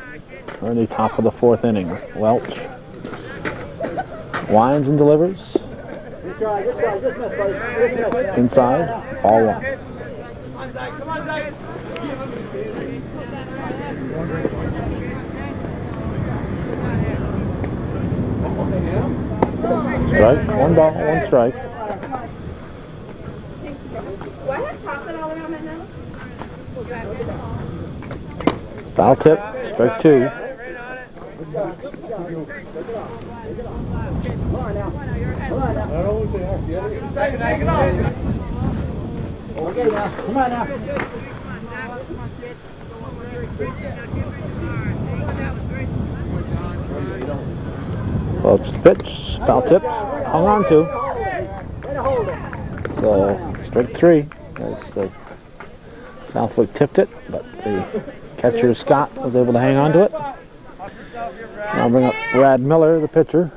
We're in the top of the 4th inning. Welch winds and delivers. Inside, ball 1. Strike, 1 ball, 1 strike. Foul tip, strike 2. Welch's pitch, foul tips, hung on to. So strike 3. As the Southwick tipped it, but the catcher Scott was able to hang on to it. I'll bring up Brad Miller, the pitcher.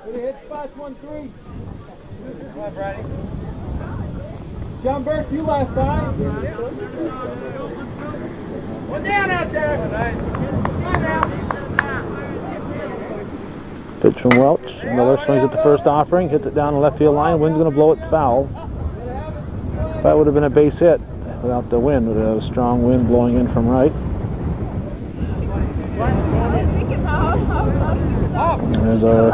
John Burke, you last time. One down out there. Pitch from Welch. Miller swings at the first offering, hits it down the left field line. Wind's going to blow it foul. That would have been a base hit without the wind. Would have had a strong wind blowing in from right. And there's our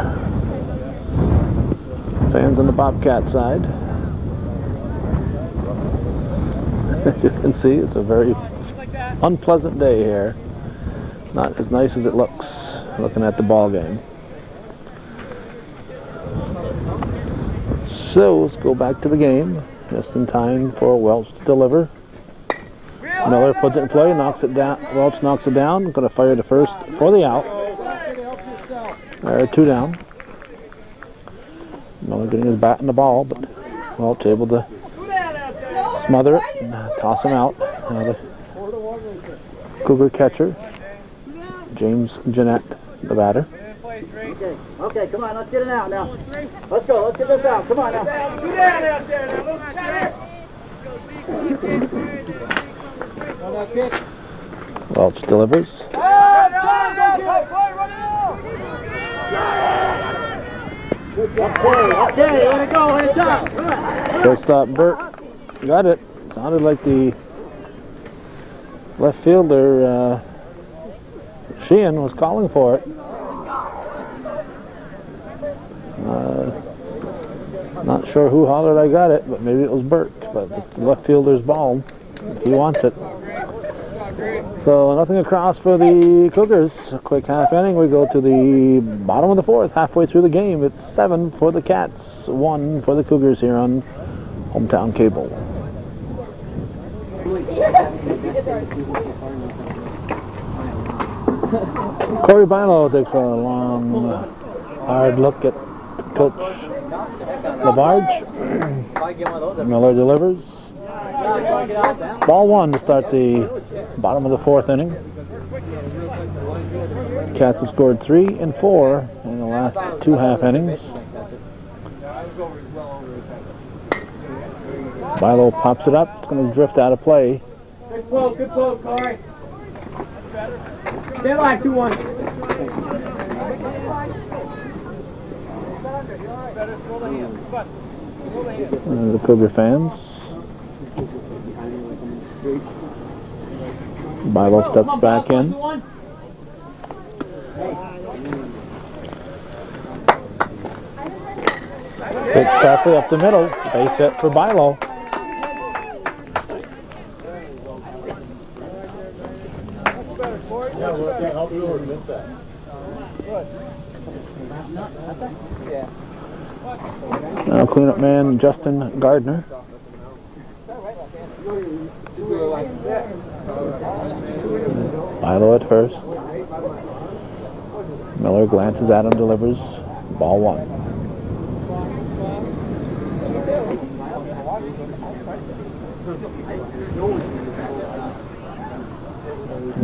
fans on the Bobcat side. As you can see, it's a very unpleasant day here. Not as nice as it looks looking at the ball game. So let's go back to the game. Just in time for Welch to deliver. Miller puts it in play, knocks it down. Welch knocks it down. Going to fire to first for the out. 2 down. Miller getting his bat in the ball, but Welch able to smother it and toss him out. Now the Cougar catcher, James Jeanette, the batter. Okay, come on, let's get it out now. Let's go, let's get this out. Come on now. Two down out there now. Look at it. Welch delivers. Okay, let it go, let it go. Shortstop Burt got it. Sounded like the Left fielder Sheehan was calling for it. Not sure who hollered I got it, but maybe it was Burt. But it's the left fielder's ball if he wants it. So nothing across for the Cougars. A quick half inning. We go to the bottom of the fourth, halfway through the game. It's 7 for the Cats, 1 for the Cougars here on Hometown Cable. Corey Bilo takes a long, hard look at Coach LaBarge. Miller delivers. Ball 1 to start the bottom of the fourth inning. Cats have scored 3 and 4 in the last 2 half innings. Bilo pops it up. It's going to drift out of play. Good pull, Corey. Stay alive, 2-1. The Cougar fans. Bilo steps back in. Hit sharply up the middle. Base hit for Bilo. Now cleanup man Justin Gardner. Bilo at first. Miller glances at him, delivers. Ball 1.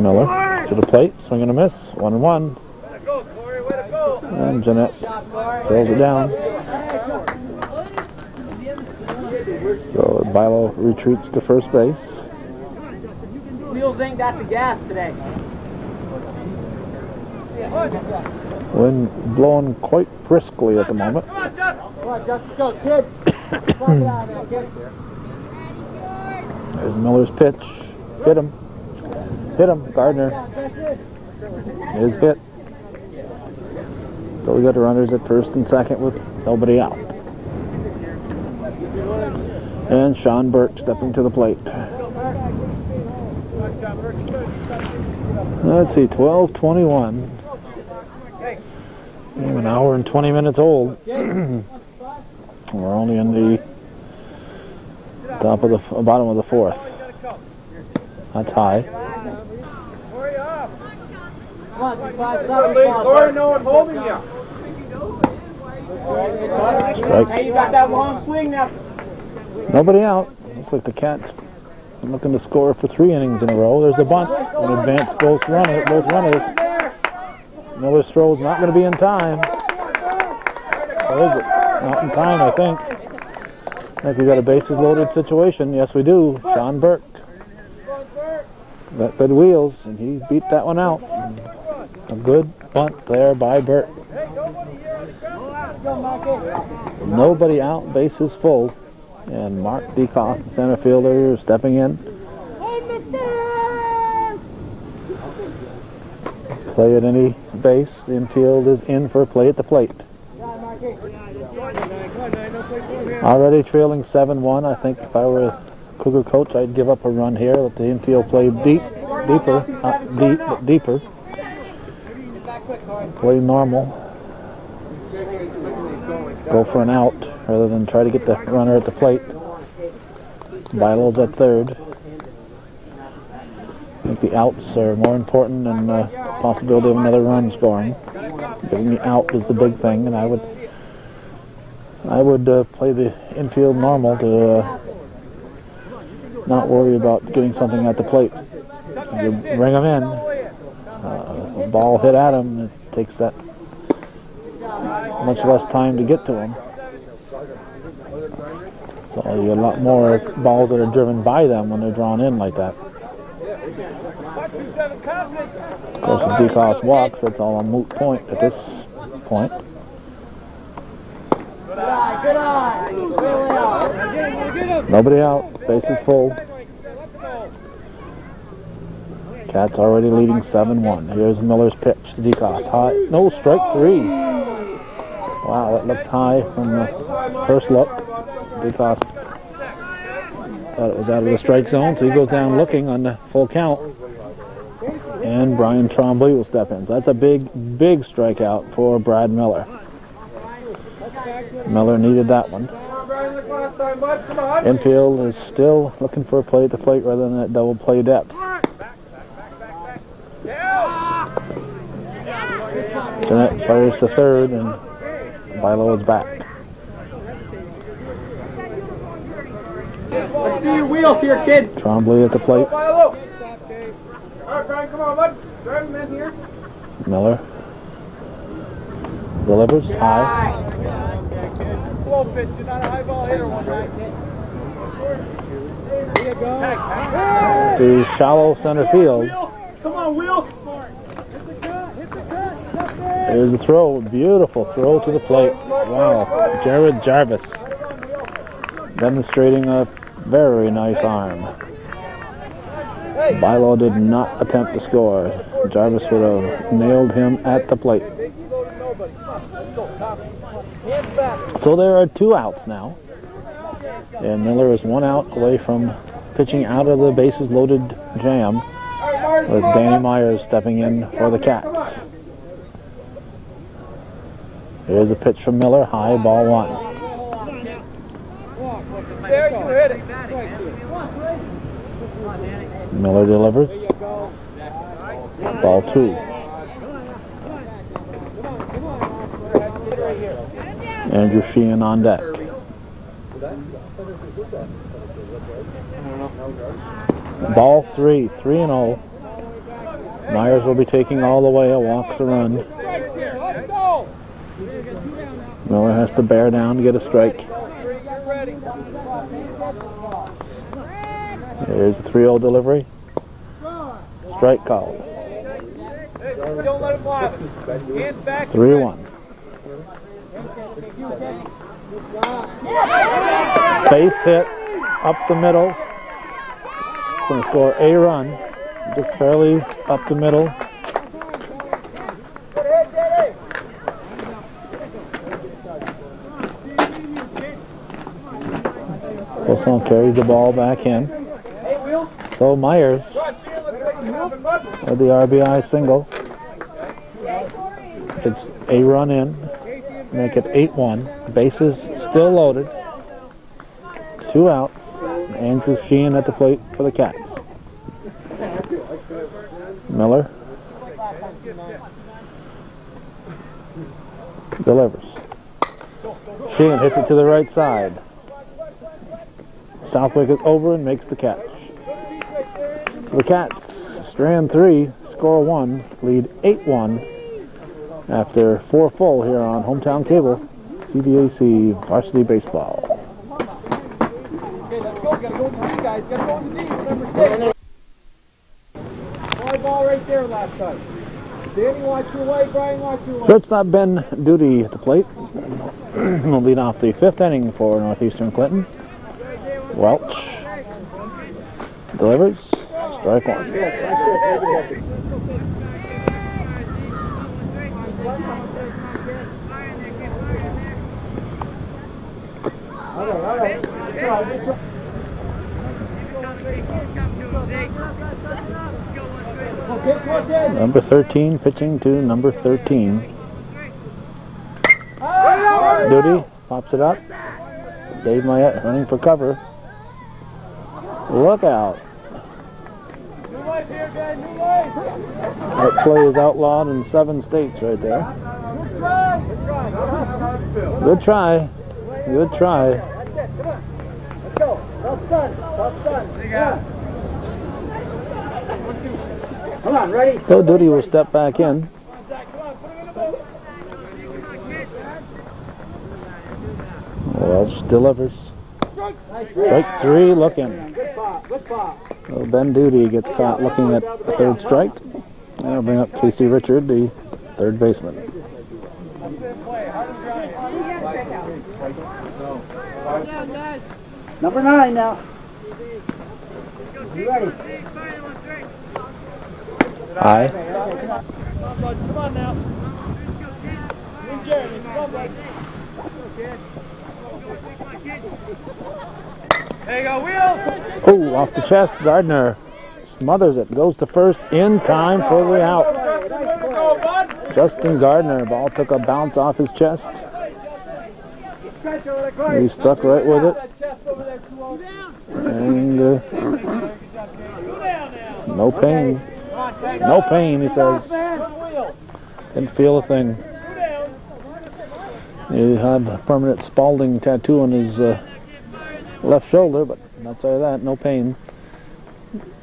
Miller to the plate, swing and a miss, 1-1. And Jeanette throws it down. So Bilo retreats to first base. Wheels ain't got the gas today. Wind blowing quite briskly at the moment. Come on, Justin, go, kid. There's Miller's pitch. Hit him. Hit him. Gardner is hit. So we got the runners at first and second with nobody out. And Sean Burke stepping to the plate. Let's see, 12:21. An hour and 20 minutes old. We're only in the bottom of the fourth. That's high. No one holding you. Strike. Hey, you got that long swing now. Nobody out. Looks like the Cats are looking to score for 3 innings in a row. There's a bunt. An advance both runners. Miller's throw's not going to be in time. Or is it? Not in time, I think. I think we got a bases loaded situation. Yes, we do. Sean Burke. That bed wheels, and he beat that one out. A good bunt there by Burke. Nobody out, bases full. And Mark DeCoste, the center fielder, stepping in. Play at any base. The infield is in for a play at the plate. Already trailing 7-1. I think if I were a Cougar coach, I'd give up a run here. Let the infield play deeper. Not deep, but deeper. Play normal. Go for an out rather than try to get the runner at the plate. Bilo's at third. I think the outs are more important than the possibility of another run scoring. Getting the out is the big thing, and I would play the infield normal to not worry about getting something at the plate. You bring them in. A ball hit at him, it takes that much less time to get to him. So you get a lot more balls that are driven by them when they're drawn in like that. Of course, if DeCoste walks, that's all a moot point at this point. Nobody out, bases full. Cats already leading 7-1. Here's Miller's pitch to DeCoste. High. No, strike 3. Wow, that looked high from the first look. DeCoste thought it was out of the strike zone, so he goes down looking on the full count. And Brian Trombley will step in. So that's a big, big strikeout for Brad Miller. Miller needed that one. Infield is still looking for a play at the plate rather than that double play depth. Jeanette fires to third, and Bilo is back. Let's see your wheels here, kid. Trombley at the plate. All right, Brian, come on, bud. Drive him in here. Miller delivers high. Slow pitch, you're not a high ball hitter one night. There you go. To shallow center field. Come on, Will. There's the throw. Beautiful throw to the plate. Wow. Jared Jarvis demonstrating a very nice arm. Bilo did not attempt to score. Jarvis would have nailed him at the plate. So there are 2 outs now. And Miller is 1 out away from pitching out of the bases loaded jam, with Danny Myers stepping in for the Cats. Here's a pitch from Miller, high, ball 1. There you hit it. Miller delivers, ball 2. Andrew Sheehan on deck. Ball 3, 3-0. Myers will be taking all the way. A walk's a run. Miller has to bear down to get a strike. Here's the 3-0 delivery. Strike called. 3-1. Base hit up the middle. It's going to score a run. Just barely up the middle. Wilson carries the ball back in. So Myers with the RBI single. It's a run in. Make it 8-1. Bases still loaded. 2 outs. Andrew Sheehan at the plate for the Cats. Miller delivers. Sheehan hits it to the right side. Southwick is over and makes the catch. So the Cats strand 3, score 1, lead 8-1 after 4 full here on Hometown Cable, CBAC Varsity Baseball. Okay, let's go. Gotta go to the guys. Gotta go to the number 6. Fly ball right there last time. Danny, watch your way. Brian, watch your way. Shortstop Ben Duty at the plate. Will lead off the 5th inning for Northeastern Clinton. Welch delivers. Strike 1. All right. Number 13 pitching to number 13. Duty pops it up. Dave Mayette running for cover. Look out. That play is outlawed in 7 states right there. Good try. Good try. Let's go. Well done. Come on, ready? So Duty will step back in. Welch delivers. Strike 3 looking. Good pop. So Ben Duty gets caught looking at the 3rd strike. And it'll bring up Casey Richard, the 3rd baseman. Number 9 now. You ready? Aye. Come on, bud. Come on now. Here's Jeremy. Come on, bud. There you go, Wheels. Oh, off the chest, Gardner smothers it, goes to first in time for the out. Justin Gardner, ball took a bounce off his chest. He stuck right with it. And no pain. No pain, he says. Didn't feel a thing. He had a permanent Spalding tattoo on his left shoulder, but outside of that, no pain.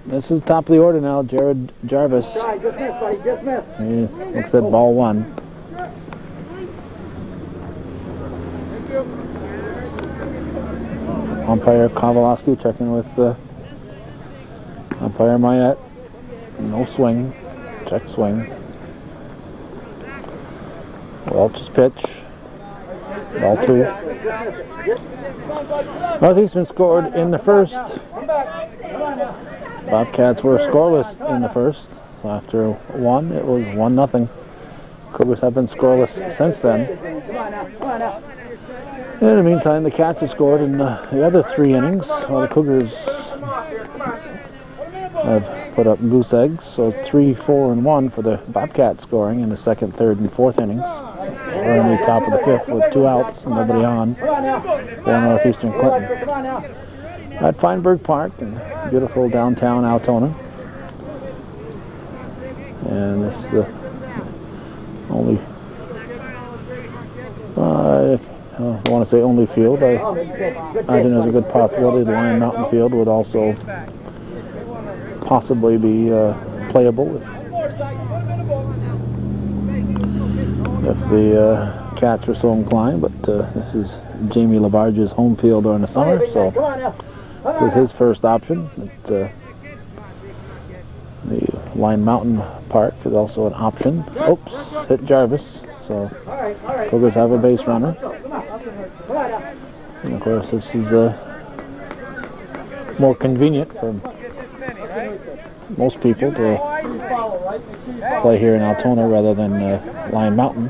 This is top of the order now, Jared Jarvis. He looks at ball one. Umpire Kowalski checking with umpire Mayette. No swing. Check swing. Welch's pitch. Ball two. Northeastern scored in the first. Bobcats were scoreless in the first. So after one, it was 1-0. Cougars have been scoreless since then. In the meantime, the Cats have scored in the other 3 innings, while the Cougars have put up goose eggs. So it's 3, 4, and 1 for the Bobcats scoring in the 2nd, 3rd, and 4th innings. We're in the top of the 5th with 2 outs and nobody on for Northeastern Clinton. At Fienberg Park in beautiful downtown Altona. And this is the only, I want to say only field. I imagine there's a good possibility the Lion Mountain field would also possibly be playable if the Cats were so inclined, but this is Jamie Labarge's home field during the summer, so this is his first option. The Lion Mountain Park is also an option. Oops, hit Jarvis, so Cougars have a base runner. And of course this is more convenient for most people to play here in Altona rather than Lion Mountain.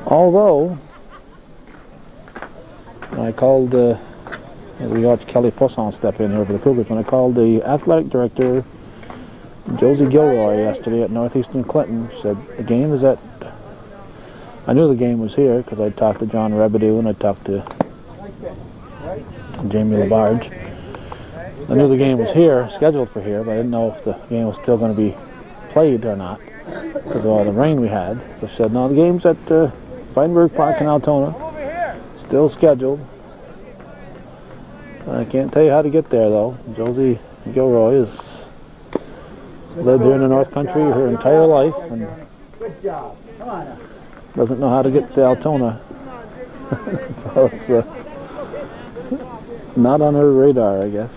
Although, when I called, we watched Kelly Poisson step in here for the Cougars, when I called the athletic director, Josie Gilroy, yesterday at Northeastern Clinton, said the game is at, I knew the game was here because I talked to John Rebedew and I talked to Jamie Labarge. I knew the game was here, scheduled for here, but I didn't know if the game was still going to be played or not because of all the rain we had. So she said, no, the game's at Fienberg Park in Altona, still scheduled. I can't tell you how to get there though. Josie Gilroy has lived here in the North Country her entire life and doesn't know how to get to Altona. So it's not on her radar, I guess.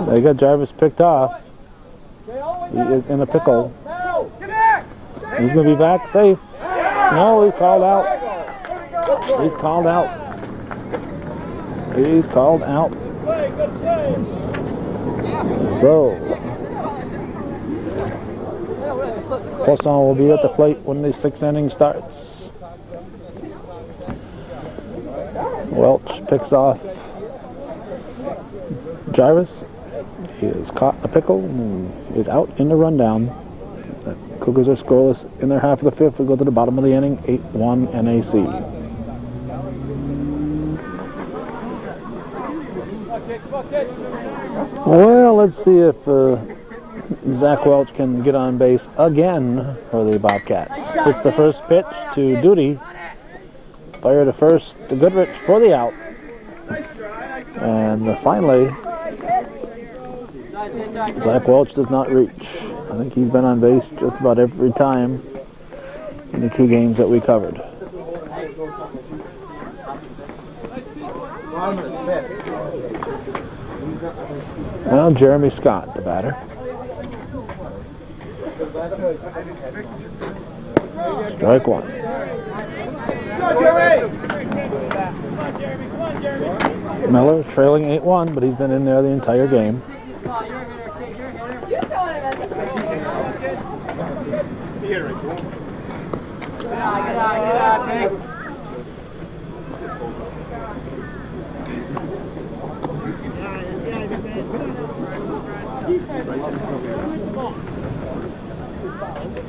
They got Jarvis picked off. He is in a pickle. He's going to be back safe. No, he's called out. He's called out. He's called out. So, Poisson will be at the plate when the 6th inning starts. Welch picks off Jarvis. He is caught in a pickle and is out in the rundown. The Cougars are scoreless in their half of the 5th. We go to the bottom of the inning, 8-1 NAC. Well, let's see if Zach Welch can get on base again for the Bobcats. It's the first pitch to Duty. Fire to first to Goodrich for the out. And finally, Zach Welch does not reach. I think he's been on base just about every time in the 2 games that we covered. Well, Jeremy Scott, the batter. Strike one. Miller trailing 8-1, but he's been in there the entire game.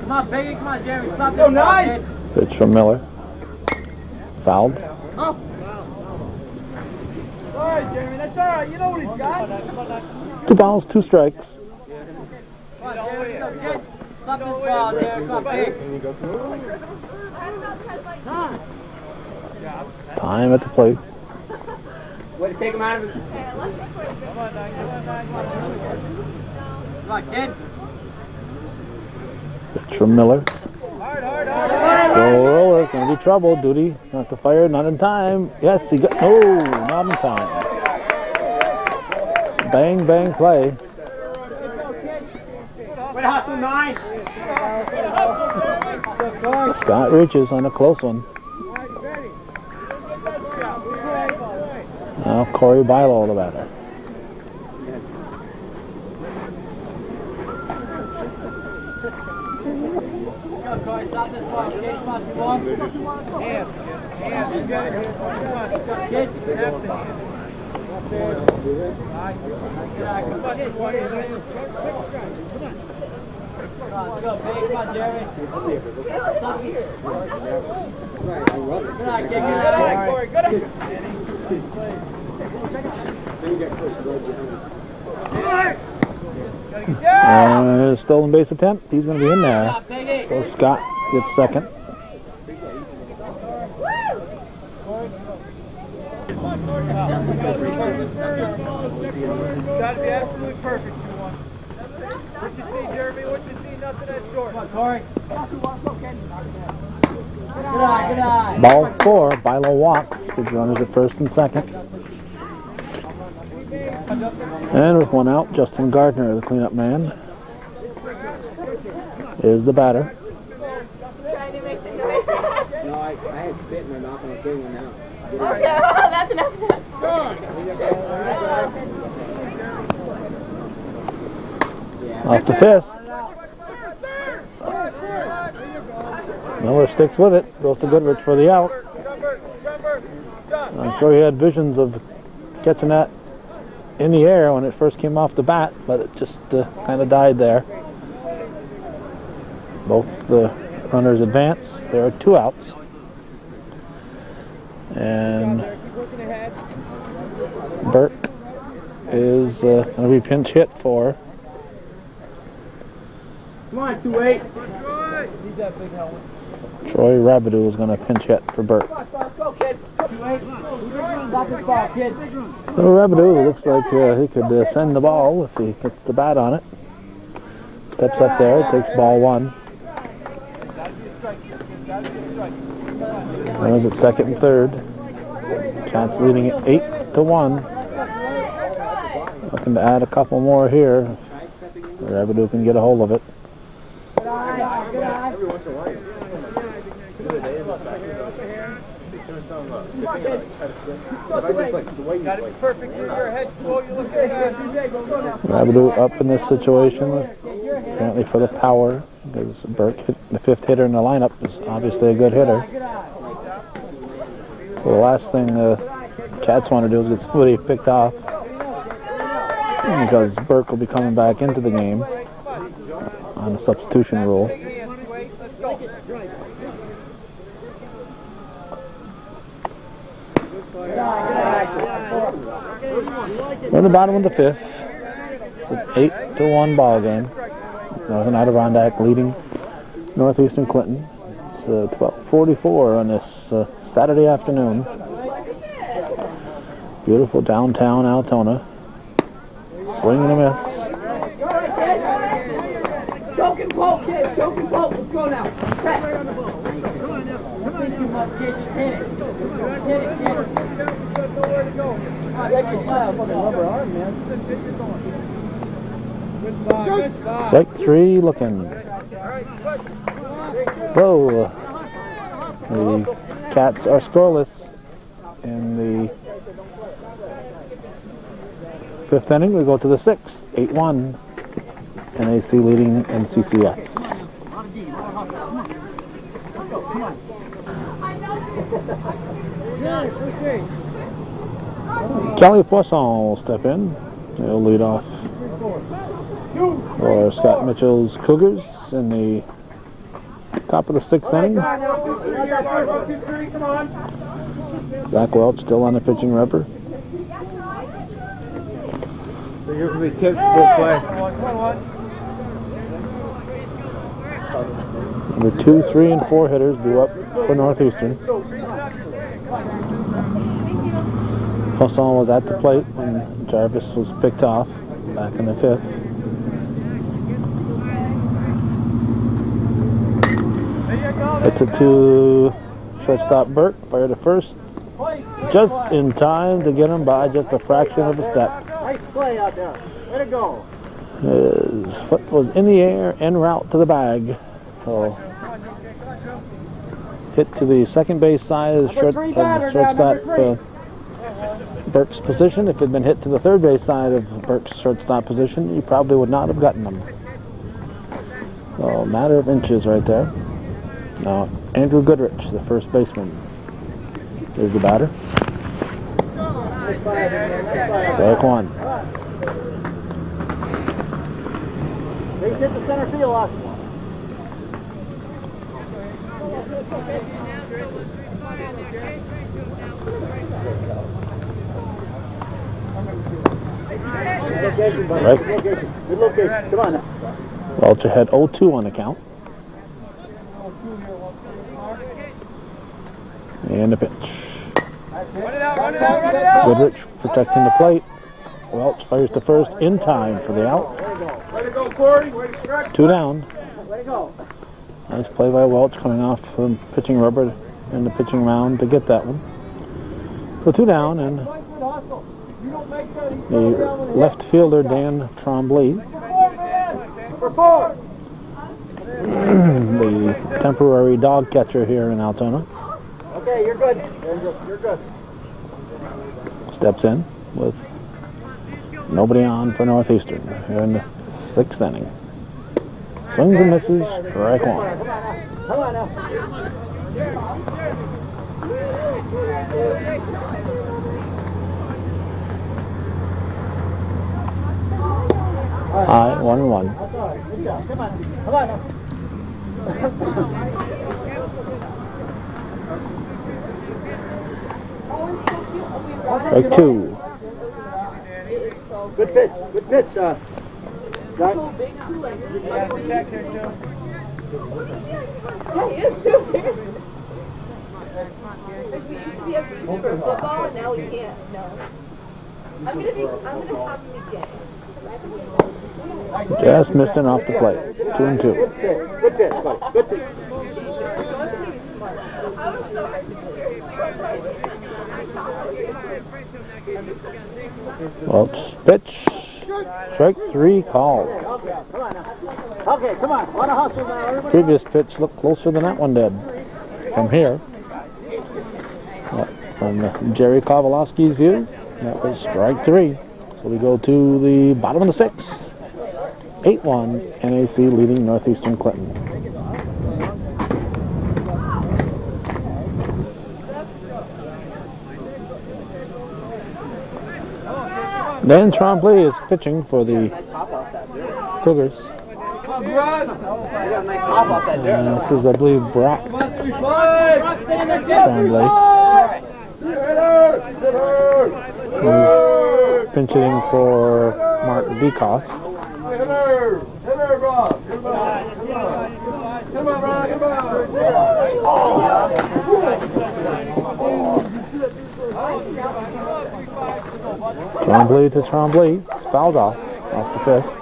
Come on, Peggy, come on, Jeremy, stop this ball, kid. Pitch from Miller. Fouled. All right, Jeremy, that's all right. You know what he's got. 2 balls, 2 strikes. Come on, Jeremy, go, kid. Stop this ball, Jeremy, come on, Peg. Time at the plate. Way to take him out of it. Come on, kid. Pitch from Miller. Slow roller, gonna be trouble. Duty, not to fire, not in time. Yes, he got. No, not in time. Bang, bang play. Way to hustle, 9. Scott reaches on a close one. Now Corey Bilo, the batter. Stop this ball, kid. Come on, too long. Hands, you got it. Come on, kid. Come on, go, Peg. Come on, Jeremy. Stop it. Good eye, kid. Good eye, Corey. Good eye. Stolen base attempt. He's going to be in there. So Scott gets second. Got to be absolutely perfect, 2-1. What you see, Jeremy? What you see? Nothing that short. Come on, Corey. Good eye. Ball 4. Bilo walks. Good runners at first and second. And with 1 out, Justin Gardner, the cleanup man, is the batter. No, I had spit in my mouth and I'm getting one now. Okay, that's enough. Off the fist. Miller sticks with it. Goes to Goodrich for the out. I'm sure he had visions of catching that in the air when it first came off the bat, but it just kind of died there. Both the runners advance. There are 2 outs. And Burke is going to be pinch hit for. Come on, 2-8. Need that big helmet. Troy Rabideau is going to pinch hit for Burke. Go, kid. 2-8. Stop this ball, kid. So Rabideau looks like he could send the ball if he gets the bat on it. Steps up there, takes ball 1. Runners at second and third. Cats leading it 8-1. Looking to add a couple more here. Rabideau can get a hold of it. Every once in a while. Got to be perfect in your head. Rabideau up in this situation, apparently for the power, because Burke, the 5th hitter in the lineup, is obviously a good hitter. So the last thing the Cats want to do is get somebody picked off, because Burke will be coming back into the game on the substitution rule. We're in the bottom of the 5th. It's an 8-1 ball game. Northern Adirondack leading Northeastern Clinton. It's 12:44 on this Saturday afternoon. Beautiful downtown Altona. Swing and a miss. Choke and poke, kid. Choke and poke. Let's go now. Press. Think too much, kid. Just hit it. Hit it, kid. Nowhere to go. Rubber arm, man. Good spot. Strike 3 looking. Whoa. The Cats are scoreless in the 5th inning. We go to the 6th, 8-1. NAC leading NCCS. Kelly Poisson will step in. He'll lead off for Scott Mitchell's Cougars in the top of the 6th inning. Zach Welch still on the pitching rubber. So you're going to be tipped for play. Number 2, 3, and 4 hitters due up for Northeastern. Poisson was at the plate when Jarvis was picked off back in the 5th. Hits it to shortstop Burke, fired to first, just in time to get him by just a fraction of a step. Nice play out there. Way to go. His foot was in the air en route to the bag. So hit to the second base side of the shortstop Burke's position. If it had been hit to the third base side of Burke's shortstop position, you probably would not have gotten him. So a matter of inches right there. Now Andrew Goodrich, the first baseman. Here's the batter. Strike one. They hit the center field last one. Right. Good location. Come on now. Welch had 0-2 on the count. And a pitch. Goodrich protecting the plate. Welch fires to first in time for the out. Way to go, Corey. Way to stretch. 2 down. Way to go. Nice play by Welch coming off the pitching rubber in the pitching mound to get that one. So 2 down, and the left fielder Dan Trombley, the temporary dog catcher here in Altona, Okay, you're good. You're good. steps in with nobody on for Northeastern here in the 6th inning. Swings and misses, strike one. Come on now. High, 1-1. That's all right. Good job. Come on. Come on now. Strike 2. Good pitch. Good pitch, John. Yeah, he is too. Like we used to be able to do football, and now we can't. No. I'm gonna have to be gay. Just missing off the plate. 2-2. Good pitch, buddy. Good pitch. Welch pitch. Strike 3 called. Okay, come on. Want to hustle now, everybody? Previous pitch looked closer than that one did. From here, from Jerry Kowalowski's view, that was strike 3. So we go to the bottom of the 6th. 8-1, NAC leading Northeastern Clinton. Dan Trombley is pitching for the Cougars. This is, I believe, Brock Trombley. He's pinch hitting for Mark Decost. Trombley to Trombley, fouled off the fist.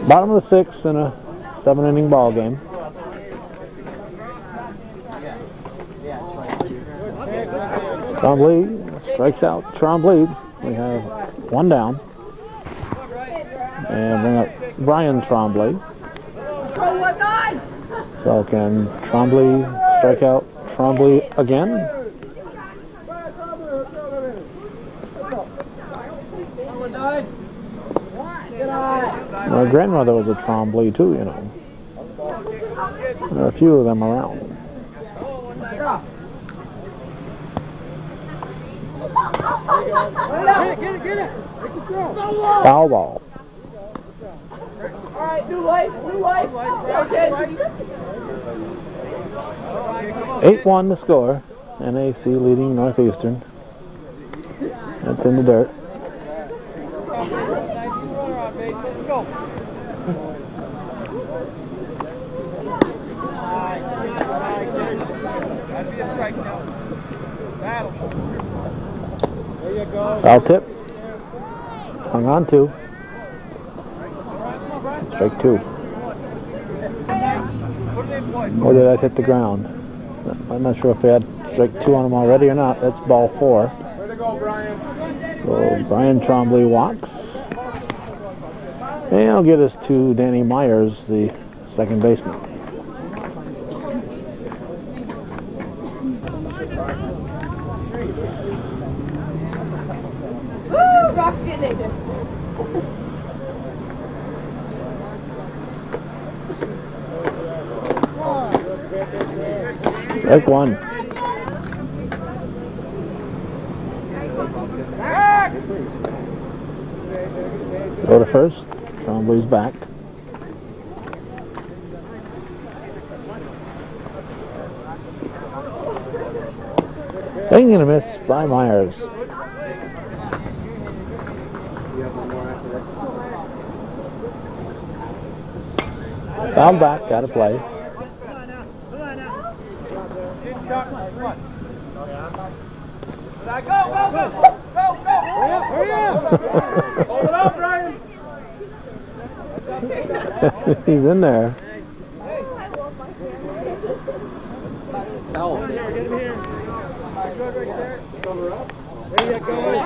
Bottom of the 6th in a 7-inning ball game. Trombley strikes out Trombley. We have 1 down. And bring up Brian Trombley. So can Trombley strike out Trombley again? My grandmother was a Trombley too, you know. There are a few of them around. Get it. Foul ball. All right, new life. Okay. 8-1 the score. NAC leading Northeastern. That's in the dirt. Foul tip. Hung on to. Strike 2. Or did that hit the ground? I'm not sure if they had strike 2 on him already or not. That's ball 4. Way to go, Brian. So Brian Trombley walks. And he'll get us to Danny Myers, the second baseman. Woo! Rock's getting it. Strike 1. Go to first. Trombley's back. Swing and a miss by Myers. Foul back, got to play. Hurry up! Hold it up, Brian! He's in there.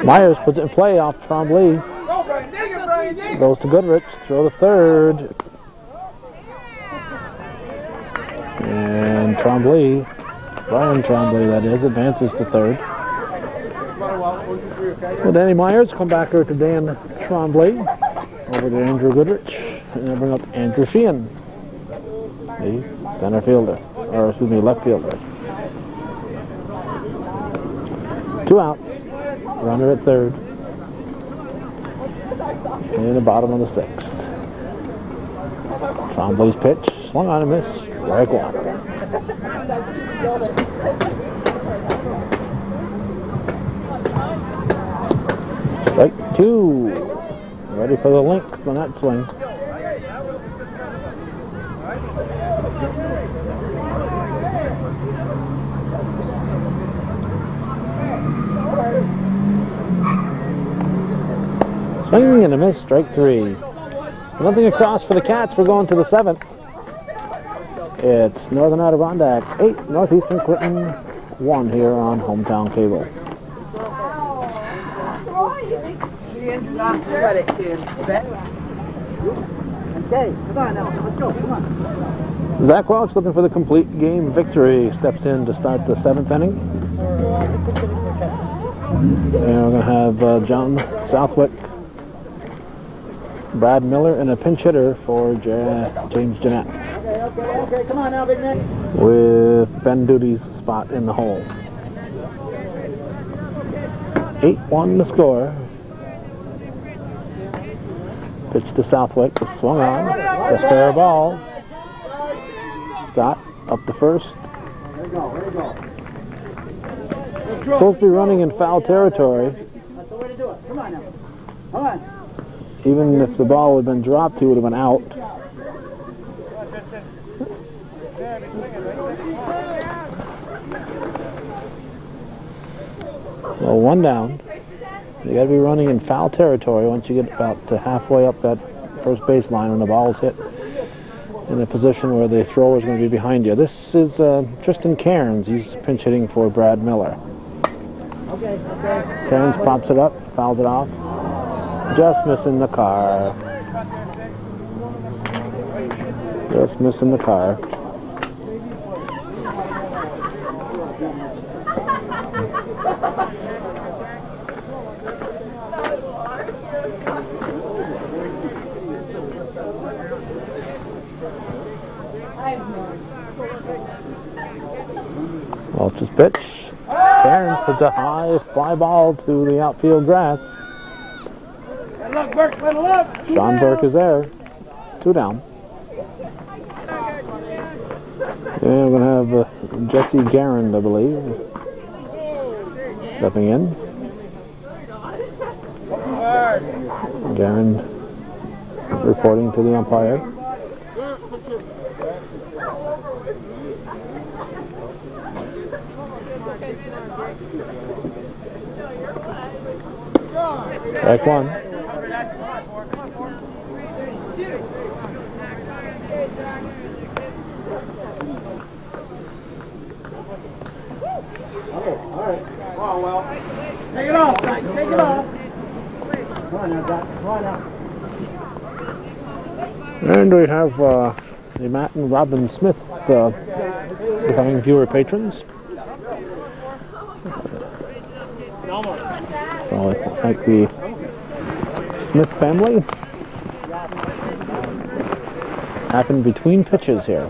Myers puts it in play off Trombley. Goes to Goodrich, throw to third. And Trombley, Brian Trombley that is, advances to third. Well, Danny Myers come back over to Dan Trombley, over to Andrew Goodrich, and then bring up Andrew Sheehan, the center fielder, or excuse me, left fielder. 2 outs, runner at third, in the bottom of the 6th. Trombley's pitch, swung on and missed, strike 1. Strike 2. Ready for the Lynx on that swing. Swing and a miss, strike 3. Nothing across for the Cats. We're going to the 7th. It's Northern Adirondack 8, Northeastern Clinton 1 here on Hometown Cable. Okay, come on now. Let's go. Come on. Zach Welch looking for the complete game victory. Steps in to start the 7th inning. And we're going to have John Southwick, Brad Miller, and a pinch hitter for James Jeanette. Okay, come on now, big man. With Ben Duty's spot in the hole. 8-1 the score. Pitch to Southwick, swung on. It's a fair ball. Scott up to first. Supposed to be running in foul territory. That's the way to do it. Come on now. Come on. Even if the ball had been dropped, he would have been out. Well, 1 down. You got to be running in foul territory once you get about to halfway up that first baseline when the ball's hit in a position where the thrower is going to be behind you. This is Tristan Cairns. He's pinch hitting for Brad Miller. Cairns pops it up, fouls it off. Just missing the car. Just missing the car. Welch's pitch. Karen puts a high fly ball to the outfield grass. Look, Burke, let look. Sean Burke is there. 2 down. Yeah, we're going to have Jesse Garand, I believe, stepping in. Garand reporting to the umpire. Strike 1. Take it off, Jack. Take it off. Come on now, Jack. Come on now. And we have the Matt and Robin Smith becoming viewer patrons. So I thank the Smith family. Happened between pitches here.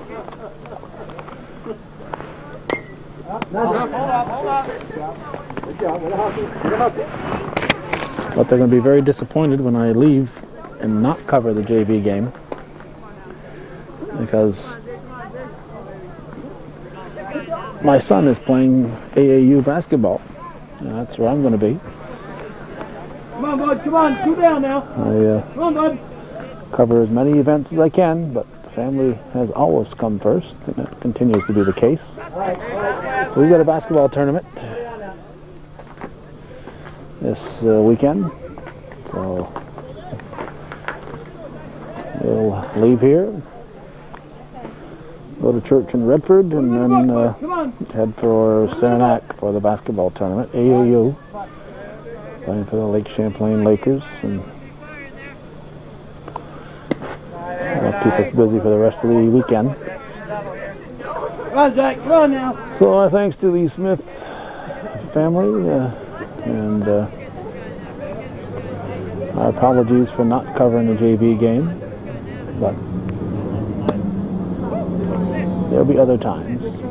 But they're going to be very disappointed when I leave and not cover the JV game, because my son is playing AAU basketball, and that's where I'm going to be. Come on, bud. Come on. 2 down now. I Come on, bud. cover as many events as I can, but family has always come first, and it continues to be the case. So we've got a basketball tournament this weekend, so we'll leave here, go to church in Redford, and then head for Saranac for the basketball tournament, AAU, playing for the Lake Champlain Lakers, and that'll keep us busy for the rest of the weekend. Come on, Jack. Come on now. So thanks to the Smith family, and our apologies for not covering the JV game, but there'll be other times.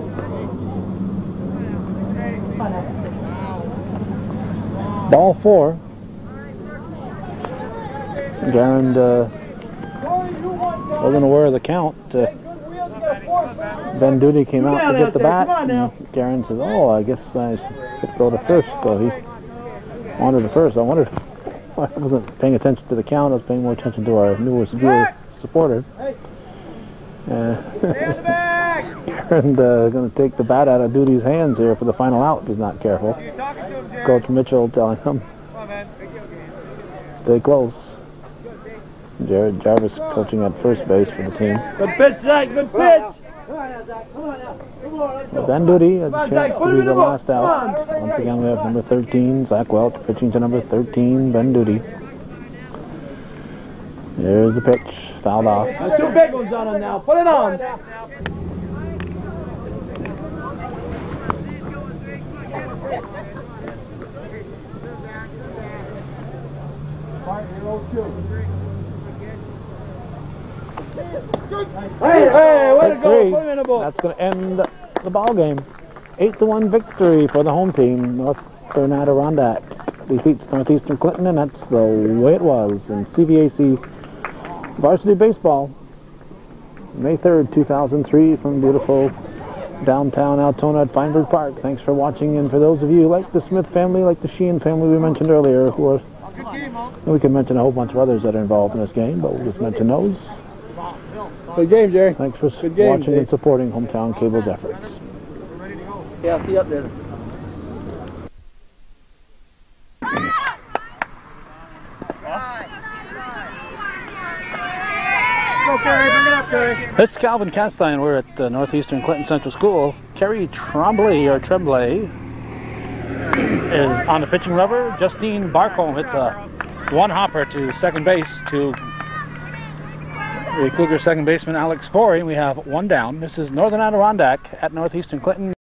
Ball 4. Garand wasn't aware of the count. Ben Duty came out to get the bat, and Garand says, "Oh, I guess I should go to first." So he wanted to first. I wondered why I wasn't paying attention to the count. I was paying more attention to our newest viewer supporter. Garand going to take the bat out of Duty's hands here for the final out if he's not careful. Coach Mitchell telling him, "Stay close." Jared Jarvis coaching at first base for the team. Good pitch, Zach. Good pitch. Well, Ben Duty has a chance to be the last out. Once again, we have number 13, Zach Welch, pitching to number 13, Ben Duty. There's the pitch, fouled off. There's 2 big ones on him now. Put it on. Hey, way to go. Put him in the ball. That's going to end the ball game. 8-1 victory for the home team. Northern Adirondack defeats Northeastern Clinton, and that's the way it was in CVAC varsity baseball. May 3rd, 2003, from beautiful downtown Altona at Fienberg Park. Thanks for watching, and for those of you like the Smith family, like the Sheehan family we mentioned earlier, who are, we can mention a whole bunch of others that are involved in this game, but we'll just mention those. Good game, Jerry. Thanks for watching and supporting Hometown Cable's efforts. Yeah, I'll see you up there. Okay, bring it up, Jerry. This is Calvin Castine. We're at Northeastern Clinton Central School. Kerry Tremblay is on the pitching rubber. Justine Barcombe hits a one-hopper to second base to the Cougar second baseman Alex Forey. We have 1 down. This is Northern Adirondack at Northeastern Clinton.